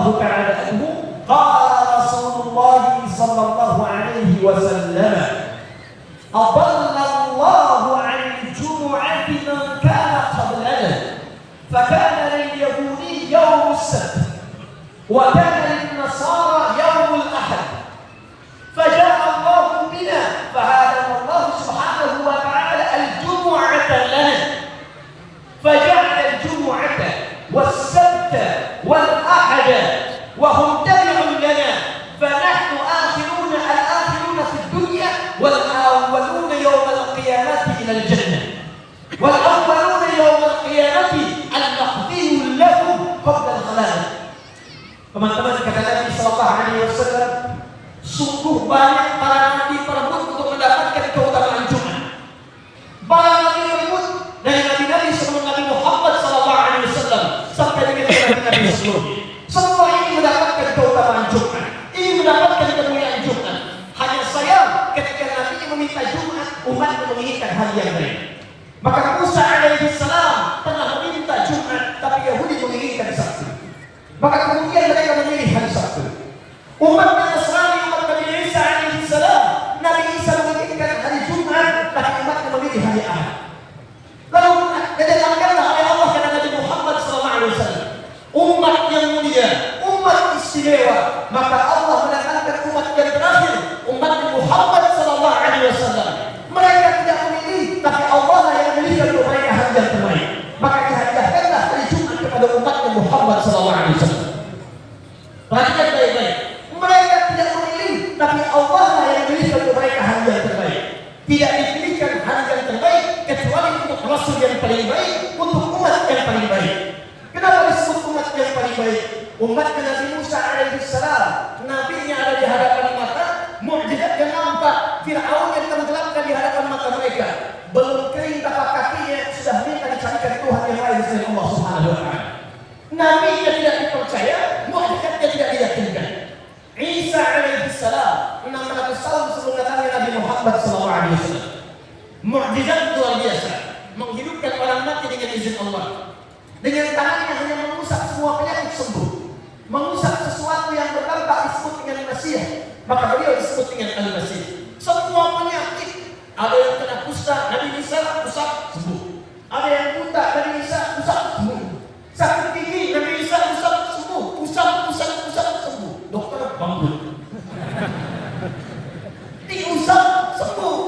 radhiyallahu ta'ala anhu, qala Rasulullah sallallahu alaihi wasallam, adallallahu 'anil jumu'ati man kana qablana, fakana lil yahudi yawm as-sabt wa kana lin nasara yawm al-ahad, faja'a Allah bina fahadana Allah subhanahu wa ta'ala al-jumu'ata lana, faja'ala al-jumu'ata was-sabt wal-ahad wa hum tabi'un lana, fanahnu akhiruna al-akhiruna fi ad-dunya wal-awwaluna yawm al-qiyamati ila al-jannah wal-awwaluna yawm al-qiyamati al-maqdiyu lahum qabla al-khalaiq. Teman-teman, kata Nabi sallallahu alaihi wasallam, sungguh banyak para nabi berebut untuk mendapatkan keutamaan Jumat. Para nabi berebut dari nabi-nabi sebelum Nabi Muhammad sallallahu alaihi wasallam sampai dengan nabi-nabi sebelumnya. Semua ini mendapatkan keutamaan Jumat, ini mendapatkan kemuliaan Jumat. Hanya sayang ketika Nabi meminta Jumat, umat menginginkan hari yang lain. Maka Musa alaihi salam pernah meminta Jumat, tapi Yahudi menginginkan Sabtu. Maka kemudian mereka memilih hari Sabtu. Umat Nasrani, umat Nabi Isa alaihi salam, Nabi Isa menginginkan hari Jumat, tapi umatnya memilih hari Ahad. Lalu didatangkanlah oleh Allah kepada Nabi Muhammad sallallahu alaihi wasallam, umat yang mulia, umat istimewa. Maka Allah mendatangkan umat yang terakhir, umat Muhammad sallallahu alaihi wasallam. Mereka tidak memilih, tapi Allah lah yang memilih untuk mereka hari yang terbaik. Maka dihadiahkanlah hari Jumat kepada umat Muhammad sallallahu alaihi wasallam. Perhatikan baik-baik. Mereka tidak memilih, tapi Allah lah yang memilih untuk mereka hari yang terbaik. Tidak dipilihkan hari yang terbaik kecuali untuk Rasul yang paling baik, untuk umat yang paling baik. Kenapa disebut umat yang paling baik? Umat Nabi Musa alaihi salam, nabinya ada di hadapan mata, mukjizatnya nampak, Fir'aun yang tenggelamkan di hadapan mata mereka. Belum kering tapak kakinya sudah minta dicarikan Tuhan yang lain selain Allah Subhanahu wa taala. Nabinya tidak dipercaya, mukjizatnya tidak diyakinkan. Isa alaihi salam 600 tahun sebelum datangnya Nabi Muhammad sallallahu alaihi wasallam. Mukjizat luar biasa, menghidupkan orang mati dengan izin Allah. Dengan tangannya hanya mengusap semua penyakit sembuh. Mengusap sesuatu yang berdampak disebut dengan Masih. Maka beliau disebut dengan Al-Masih. Semua penyakit, ada yang kena kusta, Nabi Isa usap sembuh. Ada yang buta, Nabi Isa usap sembuh. Sakit gigi, Nabi Isa usap sembuh. Usap sembuh. Dokter bangkrut. Diusap sembuh.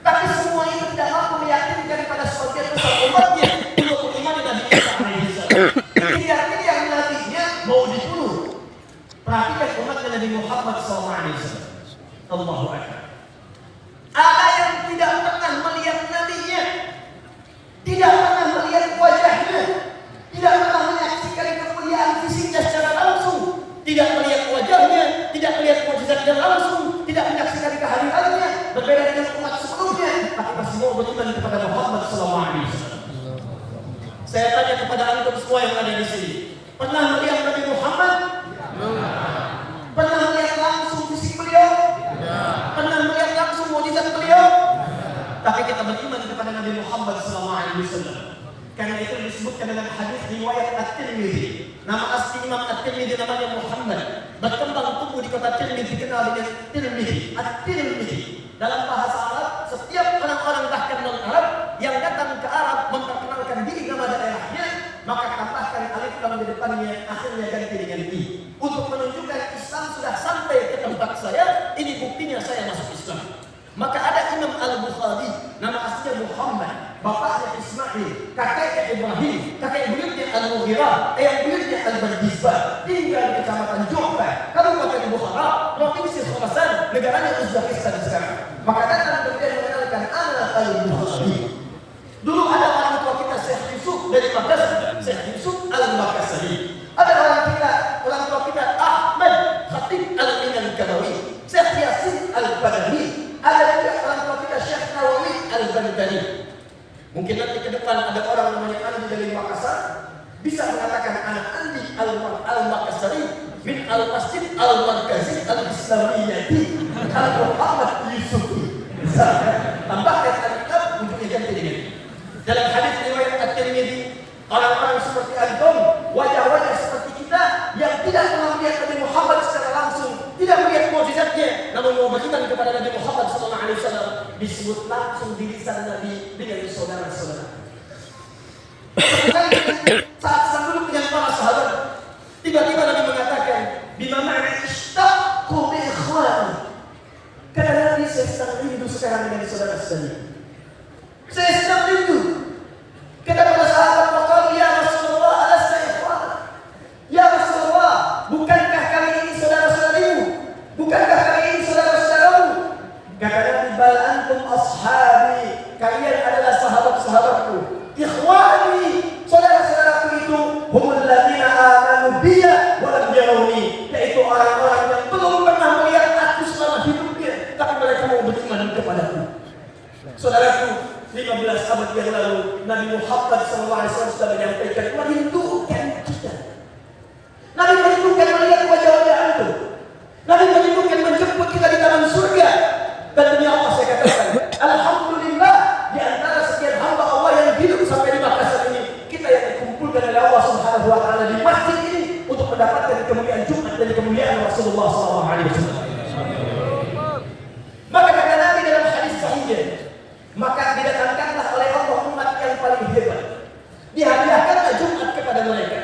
Tapi semua itu tidak mampu meyakinkan pada sebagian besar umatnya untuk beriman Nabi Isa alaihi salam. Tidak yang nabinya mau dibunuh. Perhatikan umat Nabi Muhammad SAW. Allahu Akbar. Ada yang tidak pernah melihat nabinya, tidak pernah melihat wajahnya, tidak pernah menyaksikan kemuliaan fisiknya secara langsung, tidak melihat wajahnya, tidak melihat mukjizatnya langsung, tidak menyaksikan kehadirannya. Berbeda dengan umat sebelumnya, tapi masih mau beriman kepada Muhammad SAW. Saya tanya kepada antum semua yang ada di sini, pernah melihat Nabi Muhammad? Pernah melihat langsung fisik beliau? Pernah melihat langsung mukjizat beliau? Tapi kita beriman kepada Nabi Muhammad SAW. Karena itu disebutkan dalam hadis riwayat At-Tirmidzi. Nama asli Imam At-Tirmidzi namanya Muhammad. Berkembang tumbuh di kota Tirmidzi, dikenal dengan Tirmidzi. At-Tirmidzi. Dalam bahasa Arab, setiap orang-orang bahkan non-Arab yang datang ke Arab memperkenalkan diri nama daerahnya, maka tambahkan alif lam di depannya, akhirnya ganti dengan i. Untuk menunjukkan Islam sudah sampai ke tempat saya, ini buktinya saya masuk Islam. Maka ada Imam Al-Bukhari, nama aslinya Muhammad, bapaknya Ismail, kakeknya Ibrahim, kakek buyutnya Al-Mughirah, yang buyutnya Al-Bardizbah, tinggal di kecamatan Ju'bah, Kabupaten Bukhara, provinsi Khurasan, negaranya Uzbekistan sekarang. Maka datang kemudian mengenalkan anak Al-Bukhari. Dulu ada orang tua kita Syekh Yusuf dari Makassar, Syekh Yusuf Al-Makassari. Ada orang tua kita Ahmad Khatib Al-Minangkawi, Syekh Yasin Al-Badawi. Ada juga orang tua kita Syekh Nawawi Al-Bandari. Mungkin nanti ke depan ada orang namanya Andi dari Makassar, bisa mengatakan anak Andi Al-Makassari bin Al-Masjid Al-Markazi Al-Islamiyyati Al-Muhammad Yusufi. Tambahkan Al-Kitab untuk ganti dengan. Dalam hadis riwayat At-Tirmidzi, orang-orang seperti Al-Qom, wajah-wajah seperti kita yang tidak disebut langsung di lisan Nabi dengan saudara-saudara. Saat sedang duduk dengan para sahabat, tiba-tiba Nabi mengatakan, bima ma'na ishtaqtu bi ikhwani. Kata Nabi, saya sedang rindu sekarang dengan saudara-saudara. Saya sedang rindu. Kata para sahabat, waqalu ya Rasulullah, alasta ikhwan? Ya Rasulullah, bukankah kami ini saudara-saudarimu? Bukankah kami ini saudara-saudaramu? Kata Nabi, bal antum ashabi. Kalian adalah sahabat-sahabatku. Ikhwani, saudara-saudaraku itu humul ladzina amanu biya wa lam yarawni, yaitu orang-orang yang belum pernah melihat aku selama hidupnya, tapi mereka mau beriman kepadaku. Saudaraku, 15 abad yang lalu Nabi Muhammad SAW sudah menyampaikan, merindukan kita. Nabi merindukan melihat wajah-wajah antum. Nabi merindukan menjemput kita di taman surga. Dan demi Allah saya katakan, alhamdulillah, di antara sekian hamba Allah yang hidup sampai di Makassar ini, kita yang dikumpulkan oleh Allah Subhanahu wa taala di masjid ini untuk mendapatkan kemuliaan Jumat dan kemuliaan Rasulullah SAW. Maka kata Nabi dalam hadis sahihnya, maka didatangkanlah oleh Allah umat yang paling hebat. Dihadiahkanlah Jumat kepada mereka.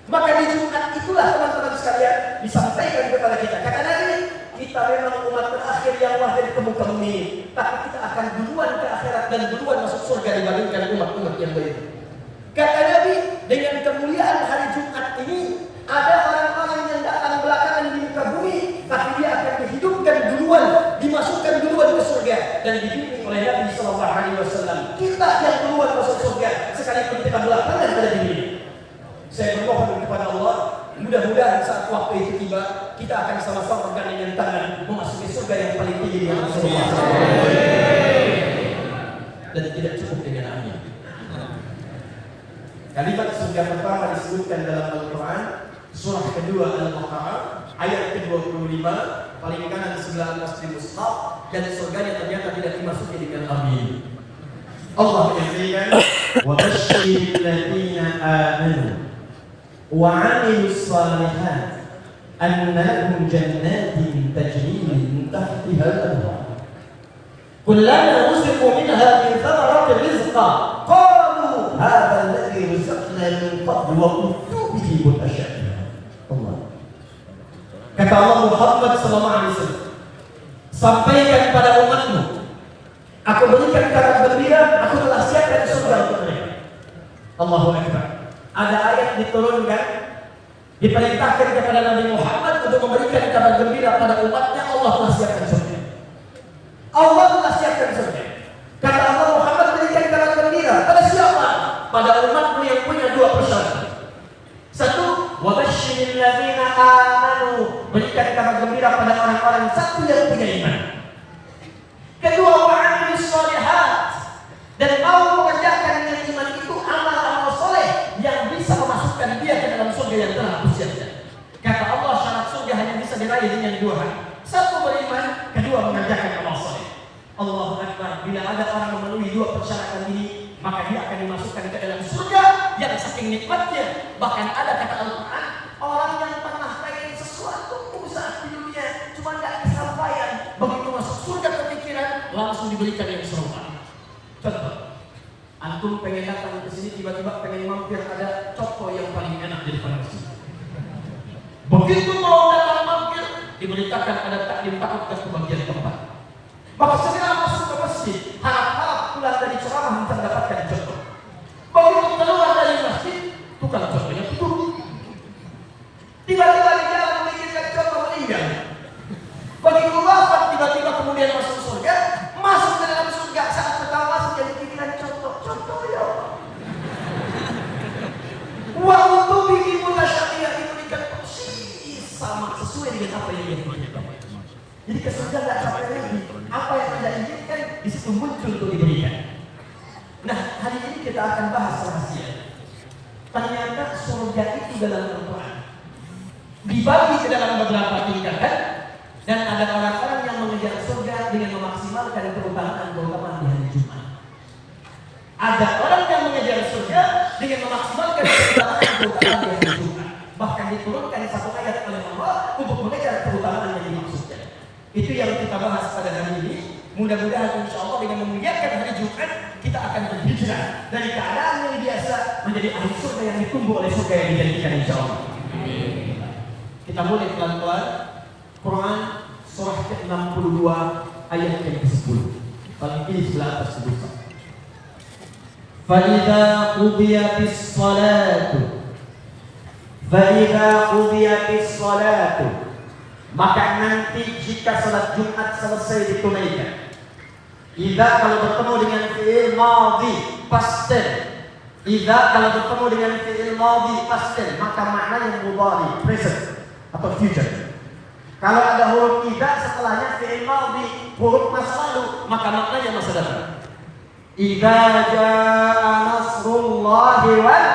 Maka di Jumat itulah teman-teman sekalian disampaikan kepada kita. Kata Nabi, kita memang umat terakhir yang lahir ke muka bumi, tapi kita akan duluan ke akhirat dan duluan masuk surga dibandingkan umat-umat yang lain. Kata Nabi, dengan kemuliaan hari Jumat ini, ada orang-orang yang datang belakangan di muka bumi, tapi dia akan dihidupkan duluan, dimasukkan duluan ke surga dan dibimbing oleh Nabi SAW. Kita yang duluan masuk surga, sekalipun kita belakangan ada di sini. Saya bermohon kepada Allah, mudah-mudahan saat waktu itu tiba, kita akan sama-sama bergandingan tangan memasuki surga yang paling tinggi di Rasulullah SAW. Dan tidak cukup dengan amin. Kalimat surga pertama disebutkan dalam Al-Quran, surah kedua Al-Baqarah, ayat ke-25, paling kanan 19 di Mushaf, dan surganya ternyata tidak dimasuki dengan amin. Allah menyampaikan, wa basyiril ladzina amanu wa 'amilus shalihat anna lahum jannatin tajri min tahtiha al-anhar kullama ruziqu minha min thamaratir rizqa qalu hadha alladhi rizqna min qabl wa kuntu bihi mutashabbiha. Allah kata Allah Muhammad SAW, sampaikan pada umatmu, aku berikan kabar gembira, aku telah siapkan surga untuk mereka. Allahu Akbar. Ada ayat diturunkan, diperintahkan kepada Nabi Muhammad untuk memberikan kabar gembira pada umatnya, Allah telah siapkan surga. Allah telah siapkan surga. Kata Allah, Muhammad berikan kabar gembira pada siapa? Pada umatmu yang punya dua persyaratan. Satu, wa basyiril ladzina amanu, berikan kabar gembira pada orang-orang satu yang punya iman. Kedua, wa 'amilus shalihat, dan mau mengerjakan dengan iman itu amal-amal soleh yang bisa memasukkan dia ke dalam surga yang telah aku siapkan. Kata Allah, syarat surga hanya bisa diraih dengan dua hal. Satu, beriman, kedua, mengerjakan amal soleh. Allahu Akbar. Bila ada orang memenuhi dua persyaratan ini, maka dia akan dimasukkan ke dalam surga yang saking nikmatnya. Bahkan ada kata Al-Quran, orang yang pernah pengen sesuatu saat di dunia cuma nggak kesampaian, begitu masuk surga kepikiran langsung diberikan yang serupa. Contoh, antum pengen datang ke sini, tiba-tiba pengen mampir ada coko yang paling enak di depan masjid. Begitu mau datang mampir, diberitakan ada taklim takut ke bagian tempat. Maka segera masuk ke masjid, harap-harap pulang dari ceramah mendapatkan coko. Begitu keluar dari masjid, tukang cokonya tutup. Tiba-tiba di jalan memikirkan coko meninggal. Begitu wafat, tiba-tiba kemudian masuk surga, masuk ke dalam surga, saat pertama masuk jadi pikiran contoh ya. Wa untuk bikin mutasyabiah diberikan persis sama sesuai dengan apa yang dia inginkan. Jadi ke surga nggak capek lagi. Apa yang Anda inginkan di situ muncul untuk diberikan. Nah, hari ini kita akan bahas rahasia. Ternyata surga itu dalam Al-Quran dibagi ke dalam beberapa tingkatan. Dan ada orang-orang yang mengejar surga dengan memaksimalkan keutamaan di hari Jumat. Ada orang yang mengejar surga dengan memaksimalkan keutamaan di hari Jumat. Bahkan diturunkan satu ayat oleh Allah untuk mengejar keutamaan yang dimaksudkan. Itu yang kita bahas pada hari ini. Mudah-mudahan insya Allah dengan memuliakan hari Jumat kita akan berhijrah dari keadaan yang biasa menjadi ahli surga yang ditunggu oleh surga yang dijanjikan insya Allah. Kita mulai pelan-pelan. Quran surah ke-62 ayat yang ke-10. Paling kiri sebelah atas sebelah. فَإِذَا قُضِيَتِ الصَّلَاةُ maka nanti jika salat Jumat selesai ditunaikan. Idza kalau bertemu dengan fi'il madhi past tense. Idza kalau bertemu dengan fi'il madhi past tense maka maknanya mudhari present atau future. Kalau ada huruf idza setelahnya fi'il madhi huruf masa lalu maka maknanya masa depan. Idza jaa nasrullahi wal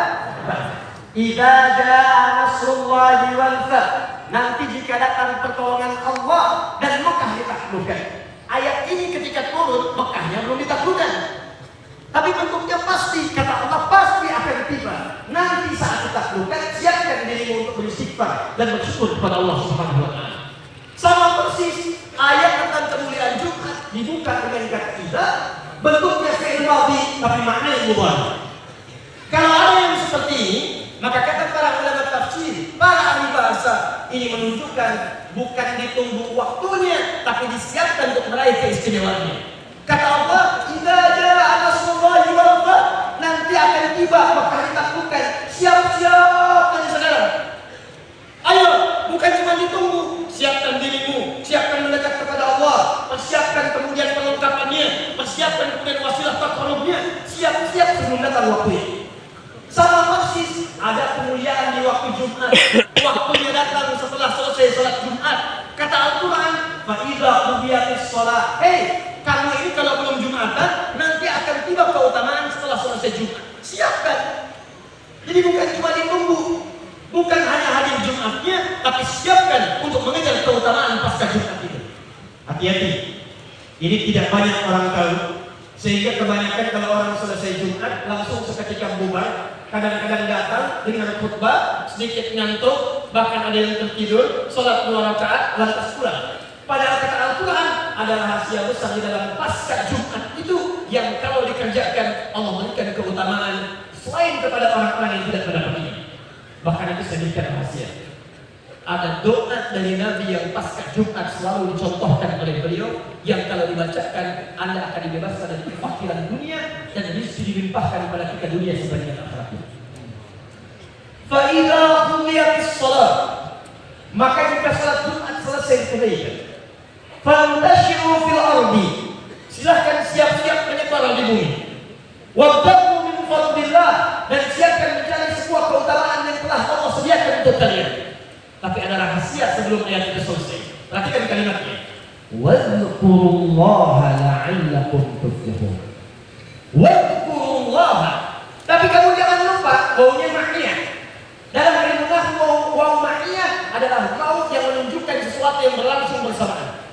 fath. Idza jaa nasrullahi wal fath. Nanti jika datang pertolongan Allah dan Mekah ditaklukkan. Ayat ini ketika turun Mekahnya belum ditaklukkan. Tapi bentuknya pasti, kata Allah pasti akan tiba. Nanti saat ditaklukkan siapkan dirimu untuk beristighfar dan bersyukur kepada Allah Subhanahu wa taala. Sama persis ayat tentang kemuliaan Jumat dibuka dengan kata idza, bentuknya fi'il madhi tapi maknanya mudhari. Kalau ada yang seperti ini, maka kata para ulama tafsir, para ahli bahasa, ini menunjukkan bukan ditunggu waktunya, tapi disiapkan untuk meraih keistimewaannya. Kata Allah, idza jaa nasrullahi wal fath, nanti akan tiba Mekah ditaklukkan. Siap-siap dari saudara. Ayo, bukan cuma ditunggu, siapkan dirimu, siapkan mendekat kepada Allah, persiapkan kemudian perlengkapannya, persiapkan kemudian wasilah taqarrubnya, siap-siap sebelum datang waktunya. Sama persis ada kemuliaan di waktu Jumat. Waktunya datang setelah selesai salat Jumat. Kata Al-Quran, fa idza qudiyatis shalah. Hei, kamu ini kalau belum Jumatan nanti akan tiba keutamaan setelah selesai Jumat. Siapkan. Jadi bukan cuma ditunggu, bukan hanya hadir Jumatnya, tapi siapkan untuk mengejar keutamaan pasca Jumat itu. Hati-hati. Ini tidak banyak orang tahu. Sehingga kebanyakan kalau orang selesai Jumat langsung seketika bubar. Kadang-kadang datang dengan khutbah, sedikit ngantuk, bahkan ada yang tertidur, sholat 2 rakaat, lantas pulang. Padahal kata Al-Quran ada rahasia besar di dalam pasca Jumat itu yang kalau dikerjakan Allah berikan keutamaan selain kepada orang-orang yang tidak mendapatinya. Bahkan itu saya berikan rahasia. Ada doa dari Nabi yang pasca Jumat selalu dicontohkan oleh beliau, yang kalau dibacakan Anda akan dibebaskan dari kefakiran dunia dan rezeki dilimpahkan kepada kita dunia sebagian akhiratnya. Fa idza qudiyatis shalah, maka jika salat Jumat selesai ditunaikan, fantashiru fil ardi, silahkan siap-siap menyebar di bumi. Wabtaghu min fadlillah, dan siapkan mencari sebuah keutamaan yang telah Allah sediakan untuk kalian. Tapi ada rahasia sebelum ayat itu selesai. Perhatikan kalimatnya. Wadhkurullaha la'allakum tuflihun. Wadhkurullaha. Tapi kamu jangan lupa wawunya ma'iyah. Dalam ilmu nahwu wawu ma'iyah adalah wawu yang menunjukkan sesuatu yang berlangsung bersamaan.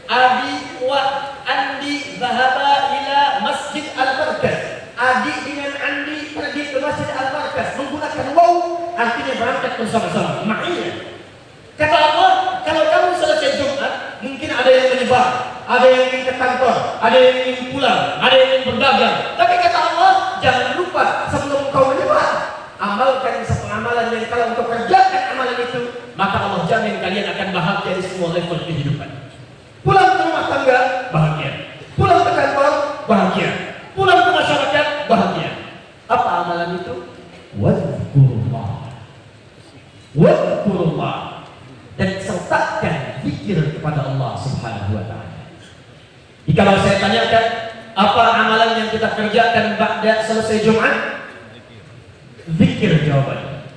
Abi wa Andi dhahaba ila Masjid Al-Markaz. Adi dengan Andi pergi ke Masjid Al-Markaz menggunakan wawu, artinya berangkat bersama-sama. Ma'iyah. Kata Allah, kalau kamu selesai Jumat, mungkin ada yang menyebar, ada yang ingin ke kantor, ada yang ingin pulang, ada yang ingin berdagang. Tapi kata Allah, jangan lupa sebelum kau menyebar, amalkan amalan yang kalau engkau kerjakan amalan itu, maka Allah jamin kalian akan bahagia di semua level kehidupan. Pulang ke rumah tangga, bahagia. Pulang ke kantor, bahagia. Pulang ke masyarakat, bahagia. Apa amalan itu? Wadhkurullah. Wadhkurullah. Dan sertakan zikir kepada Allah Subhanahu wa taala. Jika saya tanyakan, apa amalan yang kita kerjakan ba'da selesai Jumat? Zikir jawabannya.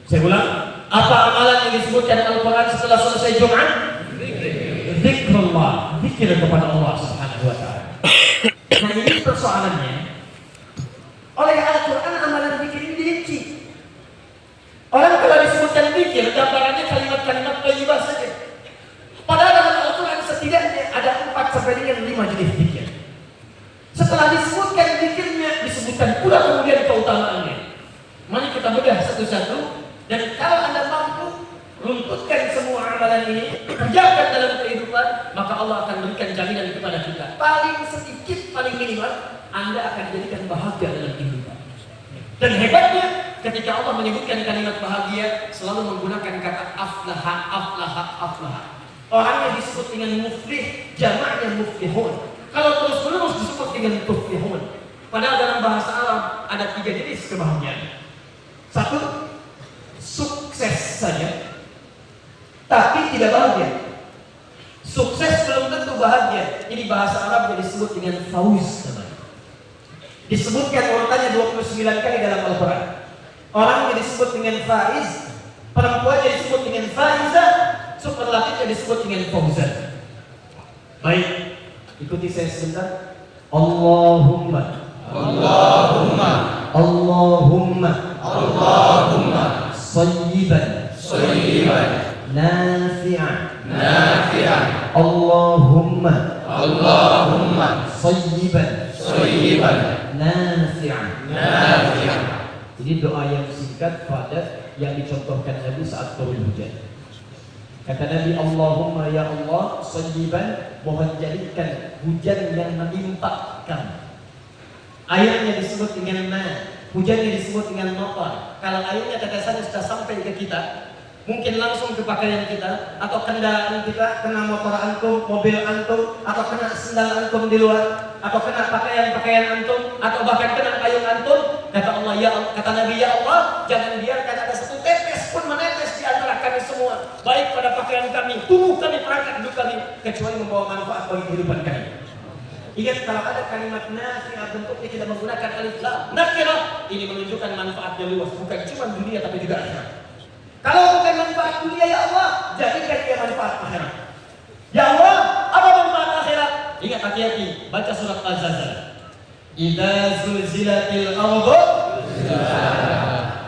Saya ulang, apa amalan yang disebutkan Al-Quran setelah selesai Jumat? Zikrullah, zikir kepada Allah Subhanahu wa taala. Nah, ini persoalannya. Oleh Al-Quran amalan zikir ini dirinci. Orang kalau disebutkan zikir, gambarannya kalimat-kalimat thayyibah saja. Padahal dalam Al-Quran setidaknya ada 4 sampai dengan 5 jenis zikir. Setelah disebutkan zikirnya, disebutkan pula kemudian keutamaannya. Mari kita bedah satu-satu, dan kalau Anda mampu runtutkan semua amalan ini, kerjakan dalam kehidupan, maka Allah akan berikan jaminan kepada kita. Paling sedikit, paling minimal, Anda akan dijadikan bahagia dalam kehidupan. Dan hebatnya, ketika Allah menyebutkan kalimat bahagia, selalu menggunakan kata aflaha, aflaha, aflaha. Orang yang disebut dengan muflih, jamaknya muflihun. Kalau terus-menerus disebut dengan tuflihun. Padahal dalam bahasa Arab ada 3 jenis kebahagiaan. 1, sukses saja, tapi tidak bahagia. Sukses belum tentu bahagia. Ini bahasa Arab yang disebut dengan fauz namanya. Disebutkan urutannya 29 kali dalam Al-Quran. Orang yang disebut dengan faiz, perempuan yang disebut dengan faizah, superlatif yang disebut dengan fauzan. Baik, ikuti saya sebentar. Allahumma, Allahumma, Allahumma, Allahumma, sayyiban, sayyiban, nafi'an, nafi'an, Allahumma, Allahumma, sayyiban, sayyiban, nafi'an, nafi'an. Jadi doa yang singkat, padat, yang dicontohkan Nabi saat turun hujan. Kata Nabi, Allahumma ya Allah, sayyiban, mohon jadikan hujan yang melimpahkan. Airnya disebut dengan ma, hujannya disebut dengan matar. Kalau airnya tetesannya sudah sampai ke kita, mungkin langsung ke pakaian kita, atau kendaraan kita, kena motor antum, mobil antum, atau kena sendal antum di luar, atau kena pakaian-pakaian antum, atau bahkan kena payung antum. Kata Allah, ya Allah, kata Nabi, ya Allah, jangan biarkan ada satu tetes pun menetes di antara kami semua, baik pada pakaian kami, tubuh kami, perangkat hidup kami, kecuali membawa manfaat bagi kehidupan kami. Ingat, kalau ada kalimat nafi'ah bentuknya tidak menggunakan alif lam, nakirah, ini menunjukkan manfaat yang luas, bukan cuma dunia tapi juga akhirat. Kalau bukan manfaat dunia, ya Allah, jadikan dia manfaat akhirat. Ya Allah, apa manfaat akhirat? Ingat, hati-hati, baca surat Al-Zalzalah. Idza zulzilatil ardu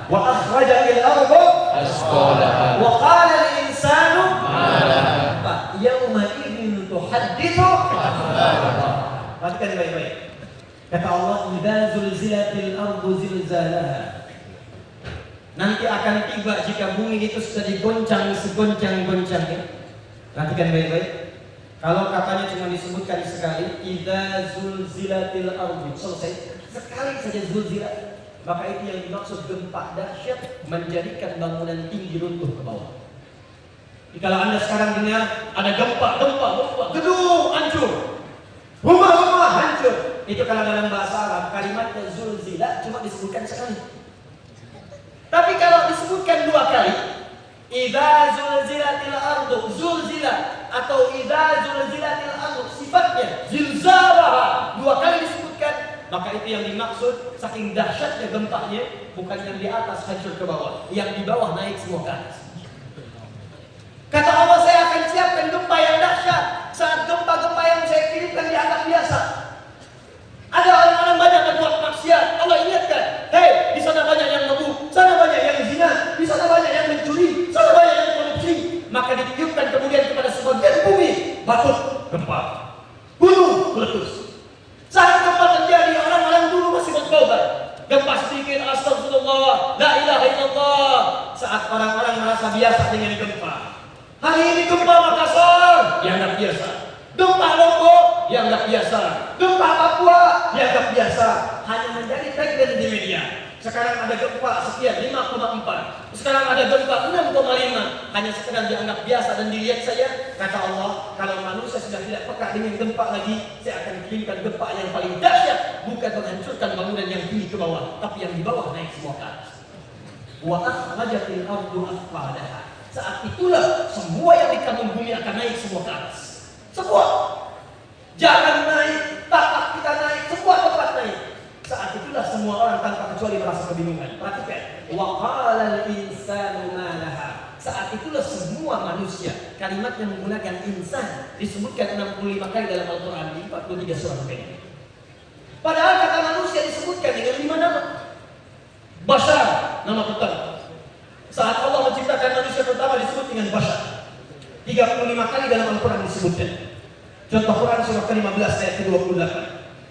wa akhrajatil ardu asqalaha wa qala al-insanu ma laha yawma idzin tuhaddithu akhbaraha. Perhatikan baik-baik. Kata Allah, idza zulzilatil ardu zilzalaha. Nanti akan tiba jika bumi itu sudah digoncang segoncang-goncangnya. Perhatikan baik-baik. Kalau katanya cuma disebutkan sekali, idza zulzilatil ardu, selesai. Sekali saja zulzilat, maka itu yang dimaksud gempa dahsyat, menjadikan bangunan tinggi runtuh ke bawah. Jadi kalau Anda sekarang dengar ada gempa, gedung hancur, rumah-rumah hancur, itu kalau dalam bahasa Arab kalimatnya zulzilat cuma disebutkan sekali. Tapi kalau disebutkan 2 kali, idza zulzilatil ardu, zulzilat atau idza zulzilatil ardu, sifatnya zilzalaha 2 kali disebutkan, maka itu yang dimaksud saking dahsyatnya gempanya, bukan yang di atas hancur ke bawah, yang di bawah naik semua ke atas. Kata Allah, saya akan siapkan gempa yang dahsyat. Saat gempa-gempa yang saya kirimkan dianggap biasa. Ada orang-orang banyak berbuat maksiat, Allah ingatkan, hei, di sana banyak yang mabuk, sana banyak yang zina, di sana banyak yang mencuri, sana banyak yang korupsi. Maka ditiupkan kemudian kepada sebagian bumi, batu, gempa, gunung meletus. Saat gempa terjadi, orang-orang dulu masih bertobat. Gempa sedikit, astagfirullah, la ilaha illallah. Saat orang-orang merasa biasa dengan gempa, hari ini gempa Makassar, dianggap biasa. Gempa Lombok, dianggap biasa. Gempa Papua, dianggap biasa. Hanya menjadi tagline di media. Sekarang ada gempa sekian 5,4. Sekarang ada gempa 6,5. Hanya sekedar dianggap biasa dan dilihat saja. Kata Allah, kalau manusia sudah tidak peka dengan gempa lagi, saya akan kirimkan gempa yang paling dahsyat, bukan menghancurkan bangunan yang tinggi ke bawah, tapi yang di bawah naik semua ke atas. Wa akhrajatil ardu athqalaha. Saat itulah semua yang di kandung bumi akan naik semua ke atas. Semua. Jalan naik, tapak kita naik, semua tempat naik. Saat itulah semua orang tanpa kecuali merasa kebingungan. Perhatikan. Wa qala al-insanu ma laha. Saat itulah semua manusia. Kalimat yang menggunakan insan disebutkan 65 kali dalam Al-Quran di 43 surah ini. Padahal kata manusia disebutkan dengan 5 nama. Bashar, nama pertama. Saat Allah menciptakan manusia pertama disebut dengan bashar. 35 kali dalam Al-Quran disebutkan. Contoh Quran surah ke-15 ayat ke-28.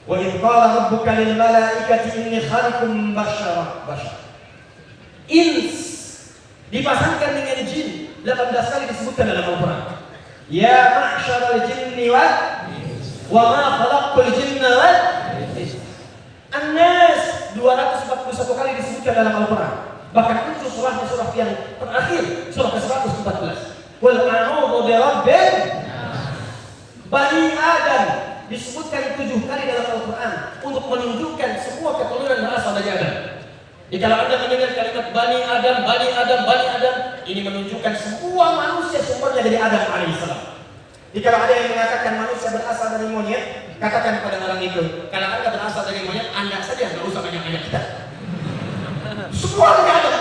Wa idh qala rabbuka lil malaikati inni khaliqum bashara. Ins dipasangkan dengan jin 18 kali disebutkan dalam Al-Quran. Ya ma'syaral jinni wa ma khalaqtul jinna wal An-Nas 241 kali disebutkan dalam Al-Quran. Bahkan itu surahnya surah yang terakhir, surah ke-114. Qul a'udzu birabbil Bani Adam disebutkan 7 kali dalam Al-Quran untuk menunjukkan semua keturunan berasal dari Adam. Jadi kalau Anda mendengar kalimat Bani Adam, Bani Adam, Bani Adam, ini menunjukkan semua manusia sumbernya dari Adam alaihissalam. Jadi kalau ada yang mengatakan manusia berasal dari monyet, katakan kepada orang itu, kalau Anda berasal dari monyet, Anda saja nggak usah banyak-banyak kita. Semua dari Adam.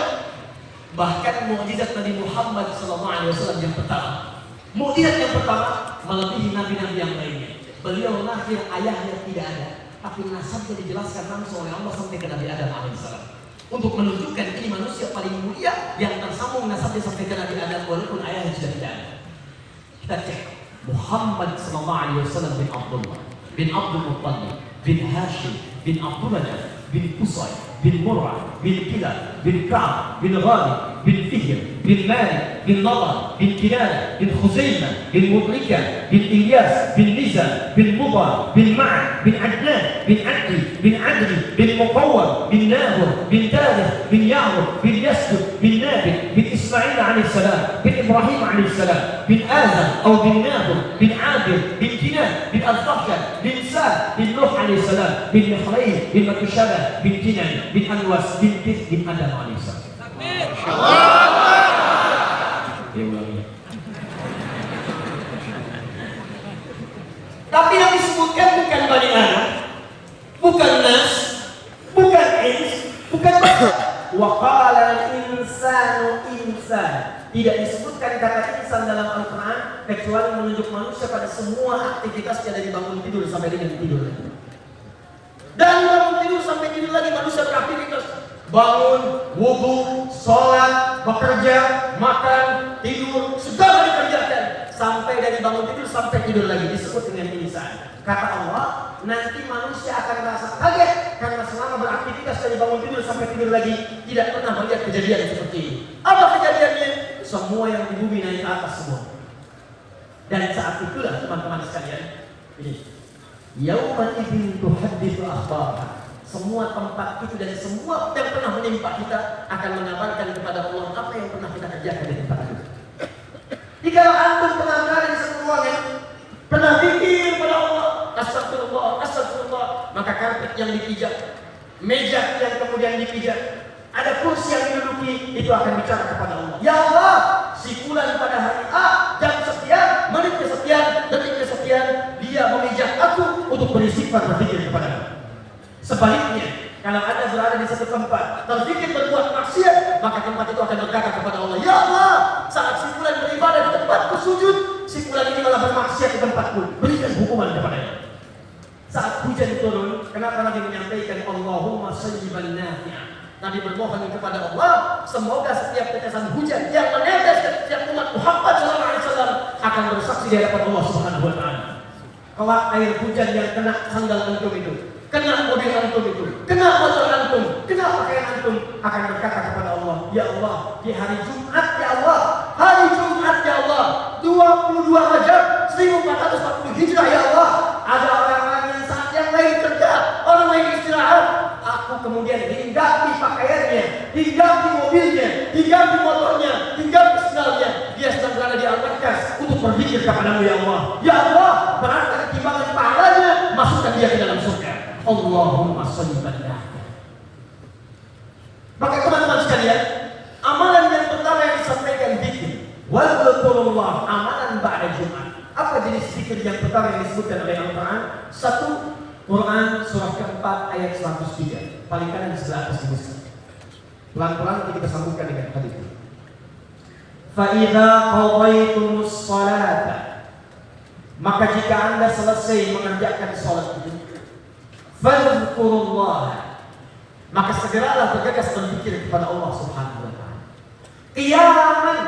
Bahkan mukjizat Nabi Muhammad SAW yang pertama, mukjizat yang pertama melebihi nabi-nabi yang lainnya. Beliau lahir ayahnya tidak ada, tapi nasabnya dijelaskan langsung oleh Allah sampai ke Nabi Adam alaihissalam. Untuk menunjukkan ini manusia paling mulia yang tersambung nasabnya sampai ke Nabi Adam walaupun ayahnya sudah tidak ada. Kita cek Muhammad SAW bin Abdullah, bin Abdul Muttalib, bin Hashim, bin Abdullah, bin Qusay, bin Murrah, bin Kilab, bin Ka'ab, bin Ghalib, bin Fihr, bin Malik, bin Nadar, bin Kinana, bin Khuzaimah, bin Mudrika, bin Ilyas, bin Nizam, bin Mudar, bin Ma'ad, bin Adnan, bin Adli, bin Adri, bin Muqawwam, bin Nahur, bin Tarikh, bin Ya'mur, bin Yasdud, bin Nabi, bin Ismail alaihissalam, bin Ibrahim alaihissalam, bin Azam, atau bin Nahur, bin Adir, bin Kinan, bin Al-Fahshan, bin Sa'd, bin Nuh alaihissalam, bin Mikhraim, bin Matushabah, bin Kinan, bin Anwas, bin Kith, bin Adam alaihissalam. Tapi yang disebutkan bukan Bani Adam, bukan Nas, bukan Ins, bukan Bashar. Wa qala al-insanu insan. Tidak disebutkan kata insan dalam Al-Quran kecuali menunjuk manusia pada semua aktivitasnya dari bangun tidur sampai dengan tidur lagi. Dan bangun tidur sampai tidur lagi manusia beraktivitas. Bangun, wudu, sholat, bekerja, makan, tidur, segala dikerjakan. Sampai dari bangun tidur sampai tidur lagi disebut dengan insan. Kata Allah, nanti manusia akan merasa kaget karena selama beraktivitas dari bangun tidur sampai tidur lagi tidak pernah melihat kejadian seperti ini. Apa kejadiannya? Semua yang di bumi naik ke atas semua. Dan saat itulah teman-teman sekalian, ini Yauman idzin tuhadditsu akhbaraha. Semua tempat itu dan semua yang pernah menimpa kita akan mengabarkan kepada Allah apa yang pernah kita kerjakan di tempat itu. Jika antum pernah berada di satu ruangan, pernah zikir pada Allah, astagfirullah, astagfirullah, maka karpet yang dipijak, meja yang kemudian dipijak, ada kursi yang diduduki, itu akan bicara kepada Allah. Ya Allah, si fulan pada hari A, jam sekian, menit kesekian, detik kesekian, dia memijak aku untuk beristighfar berzikir kepada Allah. Sebaliknya, kalau Anda berada di satu tempat, terfikir berbuat maksiat, maka tempat itu akan berkata kepada Allah, Ya Allah, saat si fulan beribadah di tempatku sujud, si fulan ini malah bermaksiat di tempatku, berikan hukuman kepadanya. Saat hujan turun, kenapa Nabi menyampaikan Allahumma sayyiban nafi'an? Nabi bermohon kepada Allah, semoga setiap tetesan hujan yang menetes ke setiap umat Muhammad SAW akan bersaksi di hadapan Allah Subhanahu wa Ta'ala. Kelak air hujan yang kena sandal antum itu, kena mobil antum itu, kena motor antum, kena pakaian antum, akan berkata kepada Allah, Ya Allah, di hari Jumat ya Allah, hari Jumat ya Allah, 22 Rajab 1440 Hijrah ya Allah, ada orang-orang yang saat yang lain kerja, orang lain istirahat, aku kemudian hinggapi pakaiannya, hinggapi mobilnya, hinggapi motornya, hinggapi sendalnya, dia sedang berada di al-markas untuk berzikir kepadamu ya Allah. Ya Allah, berangkat timbangan pahalanya, masukkan dia ke dalam surga. Allahumma sholli ala. Maka teman-teman sekalian, amalan yang pertama yang disampaikan zikir. Wadhkurullah, amalan ba'da Jumat. Apa jenis zikir yang pertama yang disebutkan oleh Al-Quran? 1. Quran surah keempat ayat 103. Paling kanan di sebelah atas dibuka. Pelan-pelan nanti kita sambungkan dengan hadis ini. Fa idza qadaytumus sholata, maka jika Anda selesai mengerjakan salat itu, fadhkurullah, maka segeralah bergegas berzikir kepada Allah Subhanahu wa Ta'ala. Qiyaman,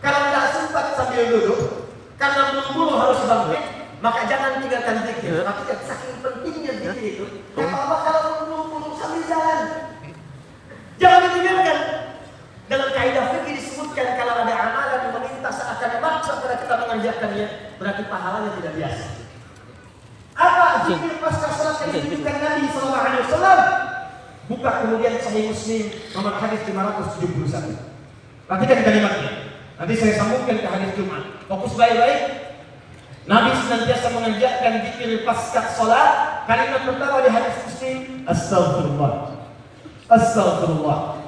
kalau tidak sempat sambil duduk karena buru-buru harus bangkit, maka jangan tinggalkan zikir. Tapi saking pentingnya zikir itu, apa kalau buru-buru sambil jalan, jangan ditinggalkan. Dalam kaidah fikih disebutkan kalau ada amalan yang meminta saat akan memaksa pada kita mengerjakannya, berarti pahalanya tidak biasa. Apa zikir pasca salat yang ditunjukkan Nabi sallallahu alaihi wasallam? Buka kemudian Sahih Muslim nomor hadis 571. Perhatikan kalimatnya. Nanti saya sambungkan ke hadis Jumat. Fokus baik-baik. Nabi senantiasa mengajarkan zikir pasca salat. Kalimat pertama di hadis Muslim, astaghfirullah. Astaghfirullah.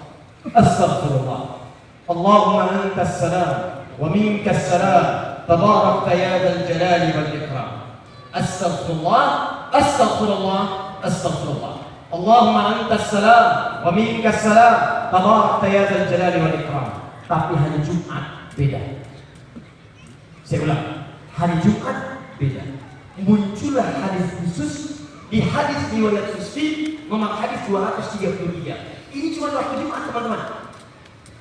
Astaghfirullah. Allahumma antas salam wa minkas salam. Tabarakta ya dzal jalali wal ikram. Astaghfirullah. Astaghfirullah. Astaghfirullah. Allahumma antas salam wa minkas salam. Tabarakta ya dzal jalali wal ikram. Tapi hari Jumat beda. Saya ulang, hari Jumat beda. Muncullah hadis khusus di hadis riwayat Muslim nomor hadis 233. Ini cuma waktu Jumat, teman-teman.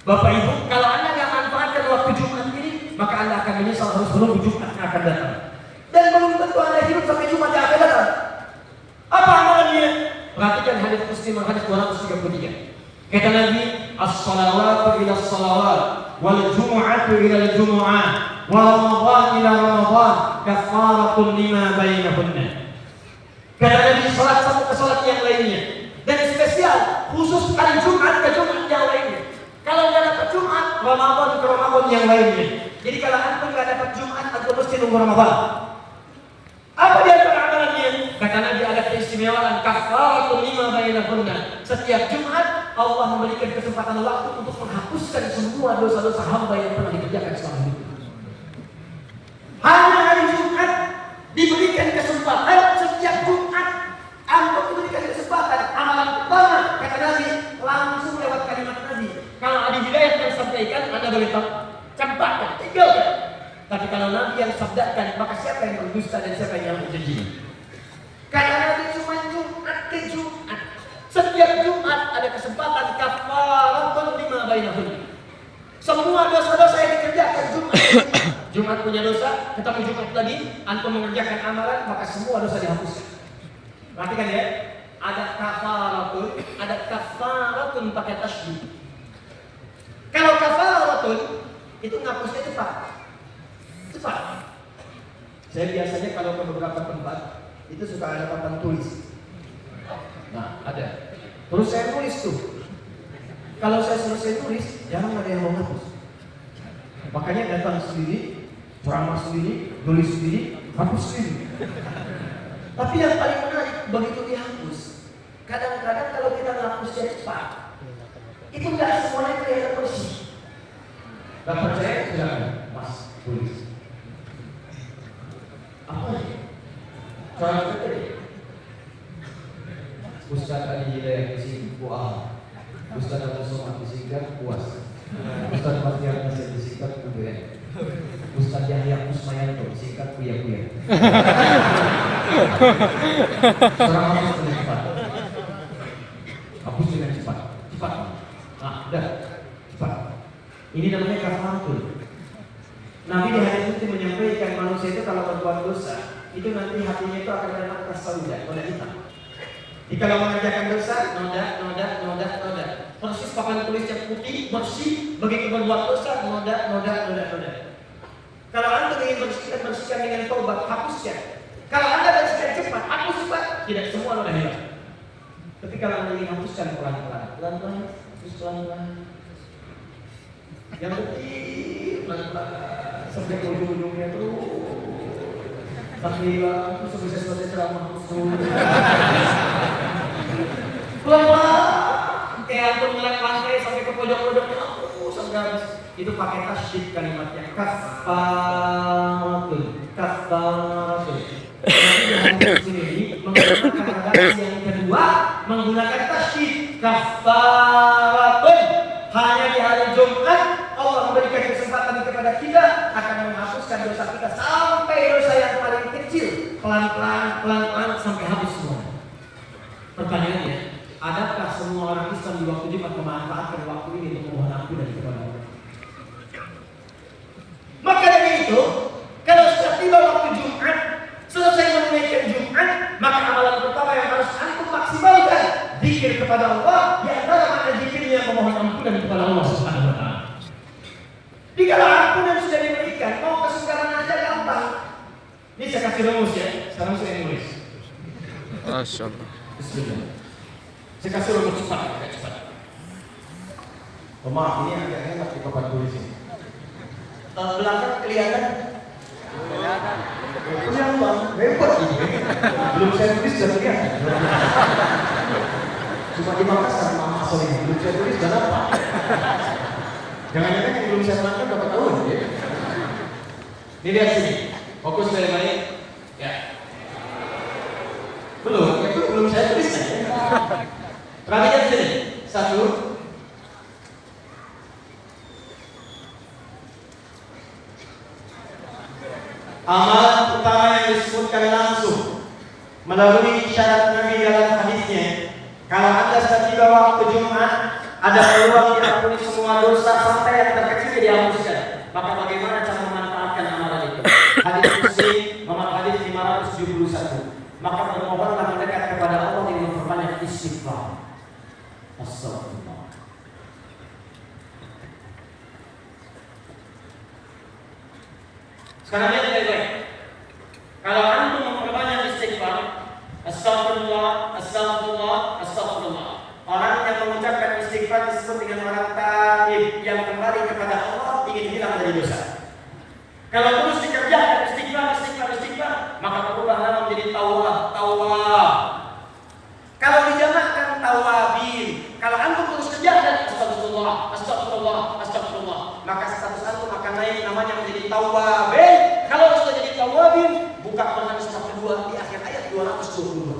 Bapak Ibu, kalau Anda nggak manfaatkan waktu Jumat ini, maka Anda akan menyesal harus menunggu Jumat yang akan datang. Dan belum tentu Anda hidup sampai Jumat yang akan datang. Apa amalannya? Perhatikan hadis Muslim hadis 233. Kata Nabi, as-salawatu ila as-salawat wal jumu'atu ila al-jumu'ah wa ramadan ila ramadan kafaratun lima bainahunna. Kata Nabi, salat satu ke salat yang lainnya, dan spesial khusus hari Jumat ke Jumat yang lainnya. Kalau nggak dapat Jumat, Ramadan ke Ramadan yang lainnya. Jadi kalau antum nggak dapat Jumat, antum mesti nunggu Ramadan. Apa dia amalannya? Kata Nabi, ada keistimewaan kafaratun lima bainahunna. Setiap Jumat Allah memberikan kesempatan waktu untuk menghapuskan semua dosa-dosa hamba yang pernah dikerjakan selama hidup. Hanya hari Jumat diberikan kesempatan. Setiap Jumat antum diberikan kesempatan. Amalan pertama, kata Nabi, langsung lewat kalimat Nabi. Kalau ada hidayah yang sampaikan, Anda boleh campakkan, tinggalkan. Tapi kalau Nabi yang sabdakan, maka siapa yang berdusta dan siapa yang berjanji? Karena Nabi cuma Jumat ke Jumat. Setiap Jumat ada kesempatan kafaratun lima bainahunna. Semua dosa-dosa yang dikerjakan Jumat. Jumat punya dosa, ketemu Jumat lagi, antum mengerjakan amalan, maka semua dosa dihapuskan. Perhatikan ya, ada kafaratun pakai tasydid. Kalau kafaratun itu ngapusnya cepat. Saya biasanya kalau ke beberapa tempat itu suka ada papan tulis. Nah, ada. Terus saya tulis tuh. Kalau saya selesai tulis, jarang ada yang mau hapus. Makanya datang sendiri, ceramah sendiri, tulis sendiri, hapus sendiri. Tapi yang paling menarik begitu dihapus. Kadang-kadang kalau kita menghapusnya cepat, itu nggak semuanya kelihatan bersih. Gak percaya? Silakan, Mas, tulis. Apa ini? Cara kerja. Ustaz Ali Hidayah disingkat puas, Ustaz Abdul Somad disingkat puas, Ustaz Fathiyah Nasir disingkat UBN, Ustaz Yahya Kusmayanto disingkat kuya-kuya. Sekarang hapus dengan cepat. Hapus dengan cepat. Nah, udah cepat. Ini namanya kafaratul. Nabi di hadis itu menyampaikan manusia itu kalau berbuat dosa, itu nanti hatinya itu akan dapat kasauda, noda hitam. Jika kalau mengerjakan dosa, noda. Persis papan tulis yang putih, bersih. Begitu berbuat dosa, noda. Kalau Anda ingin bersihkan dengan taubat, hapuskan. Kalau Anda bersihkan cepat, hapus cepat. Tidak semua noda hilang. Tapi kalau Anda ingin hapuskan pelan-pelan, hapus pelan-pelan. Yang kecil, pelan-pelan, sampai ke ujung-ujungnya tuh. Tahlilan, terus selesai ceramah, pelan-pelan, kayak antum ngeliat lantai sampai ke pojok-pojoknya, sampai habis. Itu pakai tasydid kalimatnya, kafaratun. Nanti di sini menggunakan redaksi yang kedua, menggunakan tasydid, kafaratun. Hanya di hari Jumat Allah memberikan kesempatan kepada kita akan menghapuskan dosa kita sampai dosa yang paling kecil, pelan-pelan sampai habis semua. Pertanyaannya, adakah semua orang Islam di waktu Jumat memanfaatkan waktu ini untuk memohon ampun dari kepada Allah? Maka dari itu, kalau sudah tiba waktu Jumat, selesai menunaikan Jumat, maka amalan pertama yang harus antum maksimalkan zikir kepada Allah. Di antara makna zikirnya memohon ampunan kepada Allah Subhanahu wa taala. Jika ampunan sudah diberikan, Ini saya kasih rumus ya, sekarang saya nulis. Masya Allah. Bismillah. Saya kasih rumus cepat. Oh, maaf, ini agak hemat di papan tulis ini. Belakang kelihatan? Kelihatan, hebat ini. Belum saya tulis sudah kelihatan. Cuma di Makassar, Mama Sorry, belum saya tulis sudah nampak. Jangan-jangan yang belum saya terangkan dapat tahu ya. Ini lihat sini, fokus dari baik. Ya. Belum, itu belum saya tulis aja. Perhatikan sini, 1. Amalan utama yang disebutkan langsung melalui isyarat Nabi dalam hadisnya. Kalau Anda sudah tiba waktu Jumat, ada peluang diampuni semua dosa sampai yang terkecil dihapuskan. Maka bagaimana cara memanfaatkan amalan itu? Hadis Muslim nomor hadis 571. Maka bermohonlah mendekat kepada Allah dengan memperbanyak istighfar. Astagfirullah. Sekarang lihat baik-baik. Kalau antum memperbanyak istighfar, astagfirullah, astagfirullah, astagfirullah. Orang yang mengucapkan istighfar disebut dengan orang taib yang kembali kepada Allah, ingin hilang dari dosa. Kalau terus dikerjakan istighfar, maka berubah nama menjadi tawwab. Kalau dijamakkan tawwabin. Kalau antum terus kerjakan astagfirullah, maka status antum akan naik namanya menjadi tawwabin. Kalau sudah jadi tawwabin, buka Quran surah kedua di akhir ayat 222.